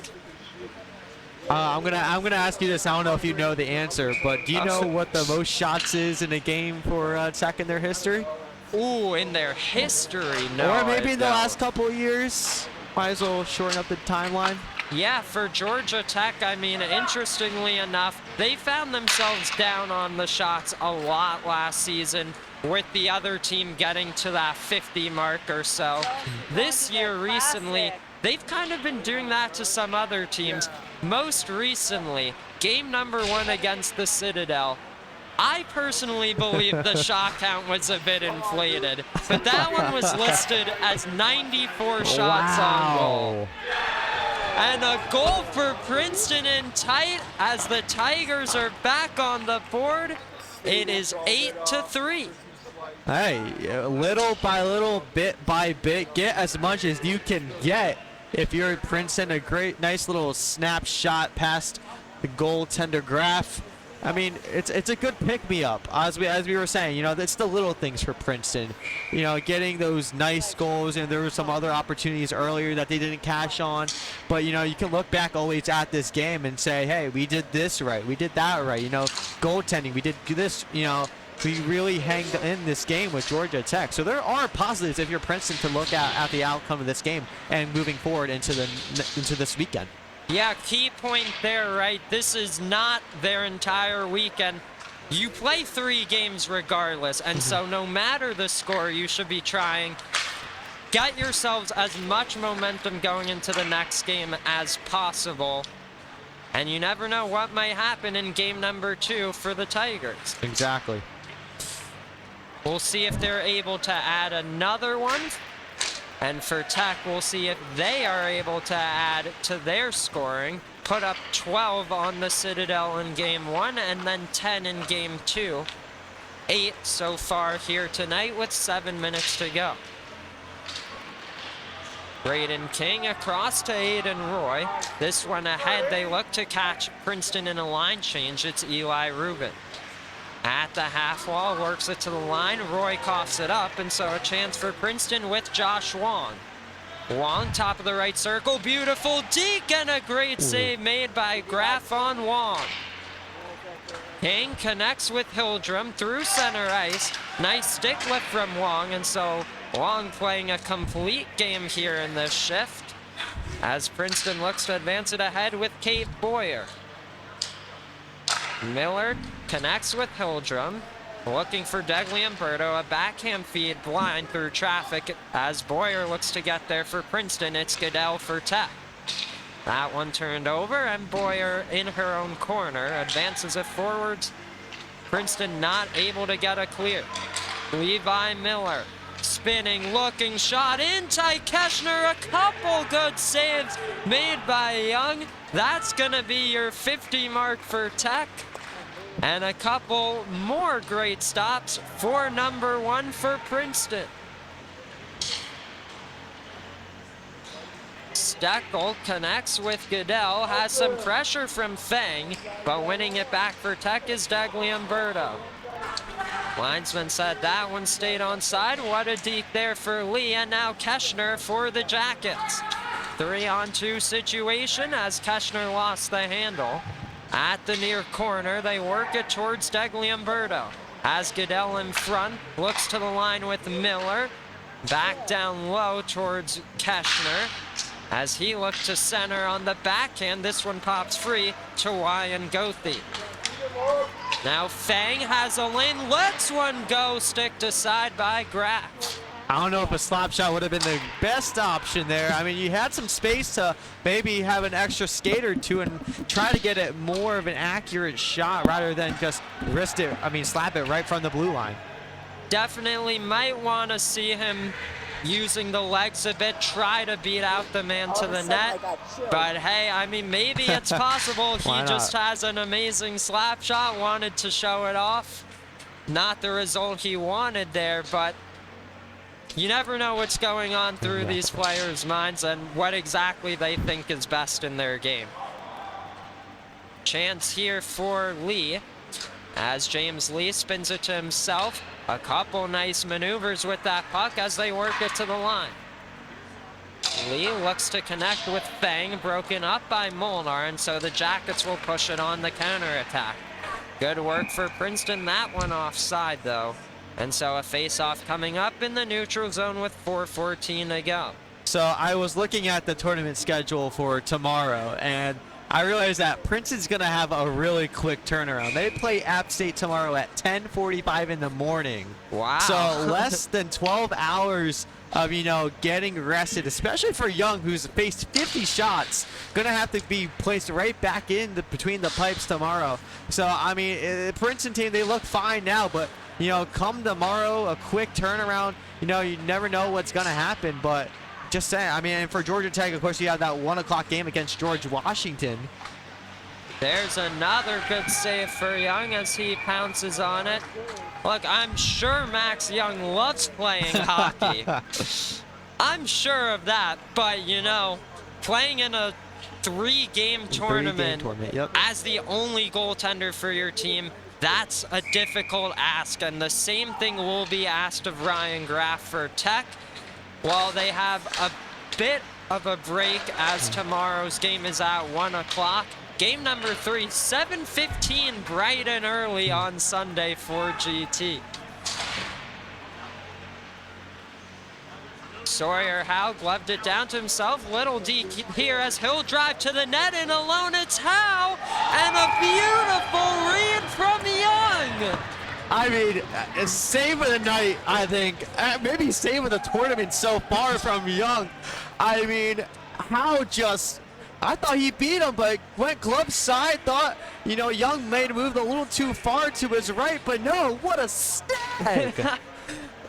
I'm gonna ask you this. I don't know if you know the answer, but do you know what the most shots is in a game for Tech in their history? Ooh, in their history, no. Or maybe in the last couple of years. Might as well shorten up the timeline. Yeah, for Georgia Tech, I mean, interestingly enough, they found themselves down on the shots a lot last season, with the other team getting to that 50 mark or so. This year, recently, they've kind of been doing that to some other teams. Most recently, game number 1 against the Citadel, I personally believe the shot count was a bit inflated, but that one was listed as 94 shots on goal. And a goal for Princeton in tight as the Tigers are back on the board. It is 8-3. Hey, little by little, bit by bit, get as much as you can get. If you're at Princeton, a great, nice little snapshot past the goaltender Graf. I mean, it's a good pick-me-up, as we were saying. You know, it's the little things for Princeton. You know, getting those nice goals, and there were some other opportunities earlier that they didn't cash on. But, you know, you can look back always at this game and say, hey, we did this right, we did that right. You know, goaltending, we did this, you know. We really hanged in this game with Georgia Tech. So there are positives if you're Princeton to look at the outcome of this game and moving forward into this weekend. Yeah, key point there, right? This is not their entire weekend. You play 3 games regardless, and so no matter the score, you should be trying. Get yourselves as much momentum going into the next game as possible. And you never know what might happen in game number 2 for the Tigers. Exactly. We'll see if they're able to add another one. And for Tech, we'll see if they are able to add to their scoring, put up 12 on the Citadel in game 1 and then 10 in game 2. 8 so far here tonight with 7 minutes to go. Braden King across to Aiden Roy. This one ahead, they look to catch Princeton in a line change. It's Eli Rubin. At the half wall, works it to the line. Roy coughs it up, and so a chance for Princeton with Josh Wong. Wong, top of the right circle, beautiful deke, and a great save made by Graf on Wong. King connects with Hildrum through center ice. Nice stick lift from Wong, and so Wong playing a complete game here in this shift as Princeton looks to advance it ahead with Kate Boyer. Miller connects with Hildrum, looking for Degliamberto, a backhand feed blind through traffic as Boyer looks to get there for Princeton. It's Goodell for Tech. That one turned over, and Boyer in her own corner advances it forwards. Princeton not able to get a clear. Levi Miller spinning, looking, shot in tight. Keschner, a couple good saves made by Young. That's gonna be your 50 mark for Tech. And a couple more great stops for number 1 for Princeton. Steckel connects with Goodell, has some pressure from Fang, but winning it back for Tech is Degliamberto. Linesman said that one stayed onside. What a deke there for Lee, and now Keschner for the Jackets. 3-on-2 situation as Keschner lost the handle. At the near corner, they work it towards Degliamberto. As Goodell in front, looks to the line with Miller. Back down low towards Keschner. As he looked to center on the backhand, this one pops free to Ryan Gothi. Now Fang has a lane, lets one go, sticked aside by Graf. I don't know if a slap shot would have been the best option there. I mean, you had some space to maybe have an extra skate or two and try to get it more of an accurate shot rather than just slap it right from the blue line. Definitely might want to see him using the legs a bit, try to beat out the man to the net. But hey, I mean, maybe it's possible. He just has an amazing slap shot, wanted to show it off. Not the result he wanted there, but you never know what's going on through these players' minds and what exactly they think is best in their game. Chance here for Lee as James Lee spins it to himself. A couple nice maneuvers with that puck as they work it to the line. Lee looks to connect with Fang, broken up by Molnar, and so the Jackets will push it on the counterattack. Good work for Princeton, that one offside though. And so a face-off coming up in the neutral zone with 4:14 to go. So I was looking at the tournament schedule for tomorrow, and I realized that Princeton's going to have a really quick turnaround. They play App State tomorrow at 10:45 in the morning. Wow. So less than 12 hours of, getting rested, especially for Young, who's faced 50 shots, going to have to be placed right back in between the pipes tomorrow. So, I mean, the Princeton team, they look fine now, but, come tomorrow, a quick turnaround, you never know what's going to happen, but just saying, I mean, for Georgia Tech, of course, you have that 1 o'clock game against George Washington. There's another good save for Young as he pounces on it. Look, I'm sure Max Young loves playing hockey. I'm sure of that, but, playing in a 3-game tournament as the only goaltender for your team, that's a difficult ask, and the same thing will be asked of Ryan Graf for Tech. While they have a bit of a break as tomorrow's game is at 1 o'clock. Game number 3, 7:15, bright and early on Sunday for GT. Sawyer Howe gloved it down to himself. Little D here as he'll drive to the net, and alone it's Howe, and a beautiful read from Young. I mean, save of the night, I think. Maybe save of the tournament so far from Young. I mean, I thought he beat him, but went glove side. Thought, Young may have moved a little too far to his right, but no, what a snag.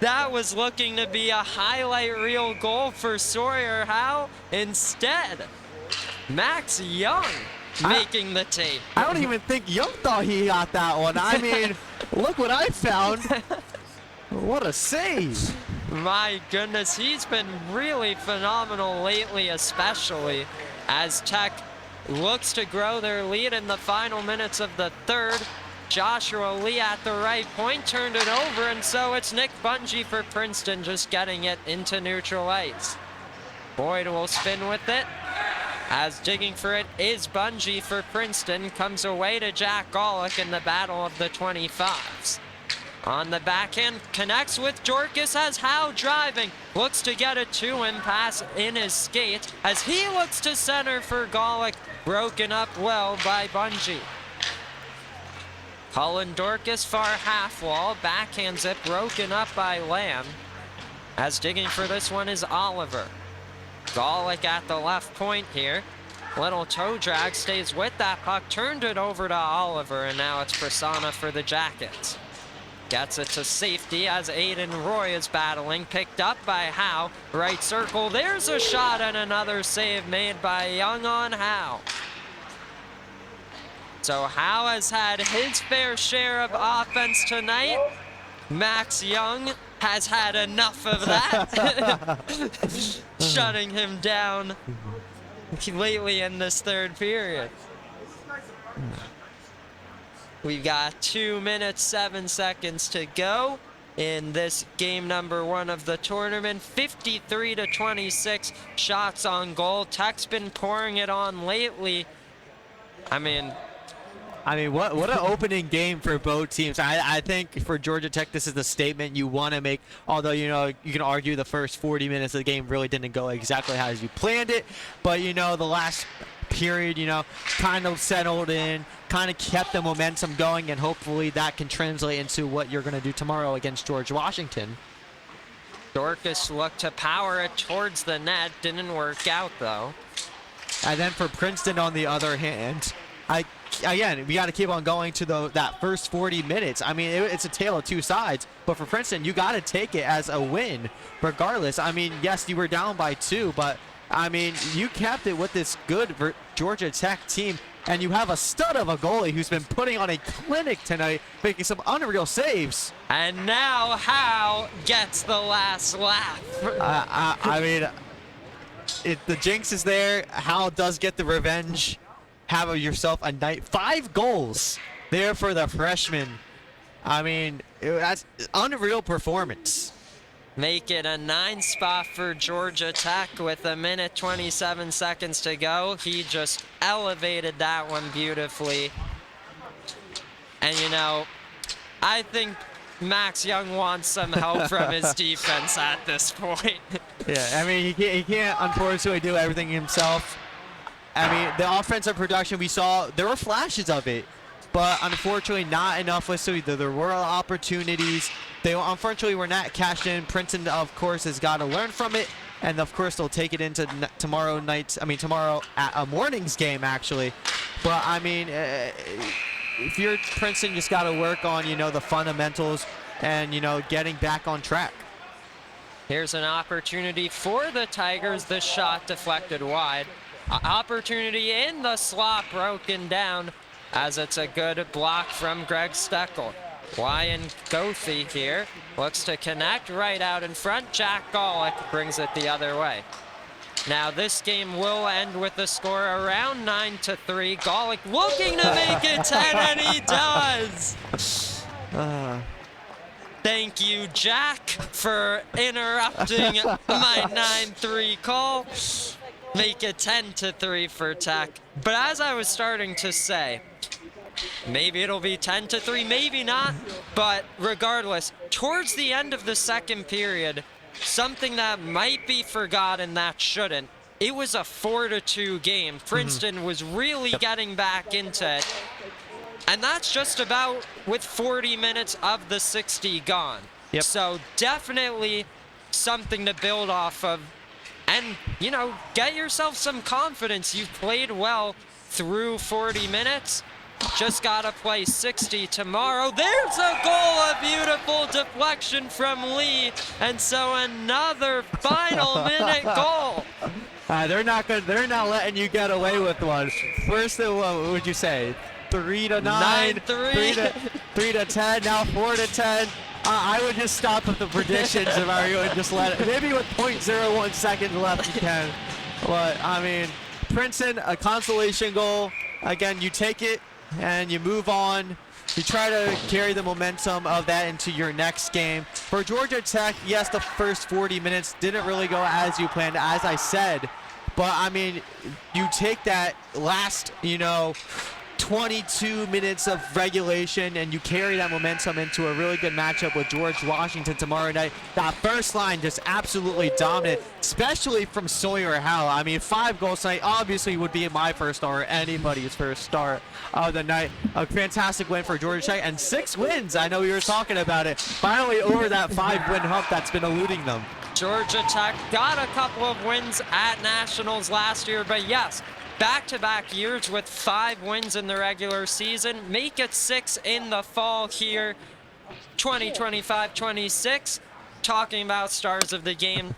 That was looking to be a highlight reel goal for Sawyer Howe. Instead, Max Young making the tape. I don't even think Young thought he got that one. I mean, look what I found. What a save. My goodness, he's been really phenomenal lately, especially as Tech looks to grow their lead in the final minutes of the third. Joshua Lee at the right point turned it over, and so it's Nick Bungie for Princeton just getting it into neutral ice. Boyd will spin with it, as digging for it is Bungie for Princeton. Comes away to Jack Golick in the battle of the 25s. On the backhand, connects with Dorcas as Howe driving. Looks to get a two-in pass in his skate as he looks to center for Golick. Broken up well by Bungie. Cullen Dorcas far half wall, backhands it, broken up by Lamb. As digging for this one is Oliver. Golick at the left point here. Little toe drag, stays with that puck, turned it over to Oliver, and now it's Prasanna for the Jackets. Gets it to safety as Aiden Roy is battling, picked up by Howe. Right circle, there's a shot and another save made by Young on Howe. So Howe has had his fair share of offense tonight. Max Young has had enough of that. Shutting him down lately in this third period. We've got 2 minutes, 7 seconds to go in this game number 1 of the tournament. 53-26 shots on goal. Tech's been pouring it on lately. I mean, what an opening game for both teams. I think for Georgia Tech, this is the statement you want to make. Although, you know, you can argue the first 40 minutes of the game really didn't go exactly as you planned it. But, you know, the last period, you know, kind of settled in, kind of kept the momentum going, and hopefully that can translate into what you're going to do tomorrow against George Washington. Dorcas looked to power it towards the net. Didn't work out, though. And then for Princeton, on the other hand, again, we got to keep on going to that first 40 minutes. I mean, it's a tale of two sides. But for Princeton, you got to take it as a win, regardless. I mean, yes, you were down by 2, but I mean, you kept it with this good Georgia Tech team, and you have a stud of a goalie who's been putting on a clinic tonight, making some unreal saves. And now Howe gets the last laugh. I mean, the jinx is there. Howe does get the revenge. Have yourself a night. 5 goals there for the freshman. I mean, that's unreal performance. Make it a 9 spot for Georgia Tech with 1 minute 27 seconds to go. He just elevated that one beautifully. And you know, I think Max Young wants some help from his defense at this point. Yeah, I mean, he can't unfortunately do everything himself. I mean, the offensive production we saw, there were flashes of it, but unfortunately not enough. So there were opportunities. They unfortunately were not cashed in. Princeton, of course, has got to learn from it, and of course they'll take it into tomorrow at a morning's game, actually. But I mean, if you're Princeton, you just got to work on, you know, the fundamentals and, you know, getting back on track. Here's an opportunity for the Tigers. The shot deflected wide. Opportunity in the slot, broken down as it's a good block from Greg Steckel. Ryan Goethe here looks to connect right out in front. Jack Golick brings it the other way. Now this game will end with the score around 9-3. Golick looking to make it 10, and he does. Thank you, Jack, for interrupting my 9-3 call. Make it 10-3 for Tech. But as I was starting to say, maybe it'll be 10-3, maybe not. But regardless, towards the end of the second period, something that might be forgotten that shouldn't. It was a 4-2 game. Princeton was really getting back into it. And that's just about with 40 minutes of the 60 gone. Yep. So definitely something to build off of. And, you know, get yourself some confidence. You've played well through 40 minutes. Just gotta play 60 tomorrow. There's a goal, a beautiful deflection from Lee, and so another final minute goal. They're not good. They're not letting you get away with one. First, what would you say? 3 to 9, 3 to 10, now 4 to 10. I would just stop at the predictions if I were you and just let it. Maybe with 0.01 seconds left you can. But I mean, Princeton, a consolation goal. Again, you take it and you move on. You try to carry the momentum of that into your next game. For Georgia Tech, yes, the first 40 minutes didn't really go as you planned, as I said. But I mean, you take that last, 22 minutes of regulation and you carry that momentum into a really good matchup with George Washington tomorrow night. That first line just absolutely dominant, especially from Sawyer Howell. I mean, 5 goals tonight obviously would be my first start or anybody's first start of the night. A fantastic win for Georgia Tech and 6 wins. I know we were talking about it. Finally over that 5-win hump that's been eluding them. Georgia Tech got a couple of wins at Nationals last year, but yes, back-to-back years with 5 wins in the regular season. Make it 6 in the fall here, 2025-26. Talking about stars of the game,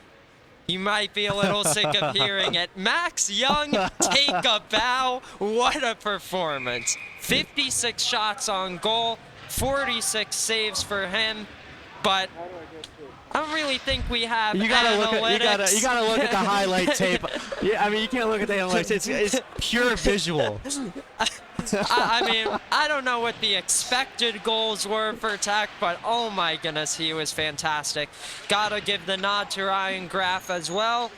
you might be a little sick of hearing it. Max Young, take a bow. What a performance. 56 shots on goal, 46 saves for him, but I don't really think we have you gotta analytics. You gotta look at the highlight tape. Yeah, I mean, you can't look at the analytics. It's pure visual. I mean, I don't know what the expected goals were for Tech, but oh my goodness, he was fantastic. Gotta give the nod to Ryan Graff as well.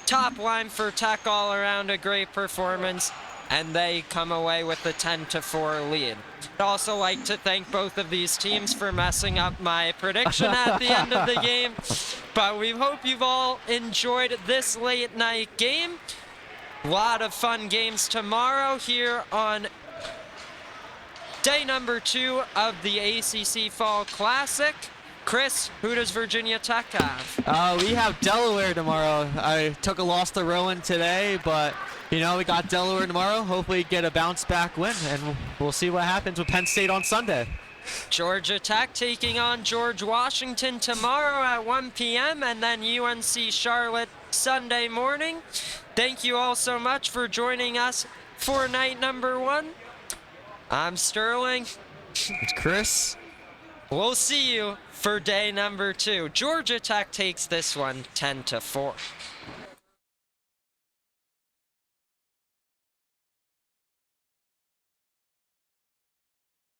Top line for Tech all around, a great performance, and they come away with the 10-4 lead. I'd also like to thank both of these teams for messing up my prediction at the end of the game, but we hope you've all enjoyed this late night game. A lot of fun games tomorrow here on day number 2 of the ACC Fall Classic. Chris, who does Virginia Tech have? We have Delaware tomorrow. I took a loss to Rowan today, but we got Delaware tomorrow. Hopefully get a bounce back win, and we'll see what happens with Penn State on Sunday. Georgia Tech taking on George Washington tomorrow at 1 p.m. and then UNC Charlotte Sunday morning. Thank you all so much for joining us for night number 1. I'm Sterling. It's Chris. We'll see you for day number 2. Georgia Tech takes this one 10-4.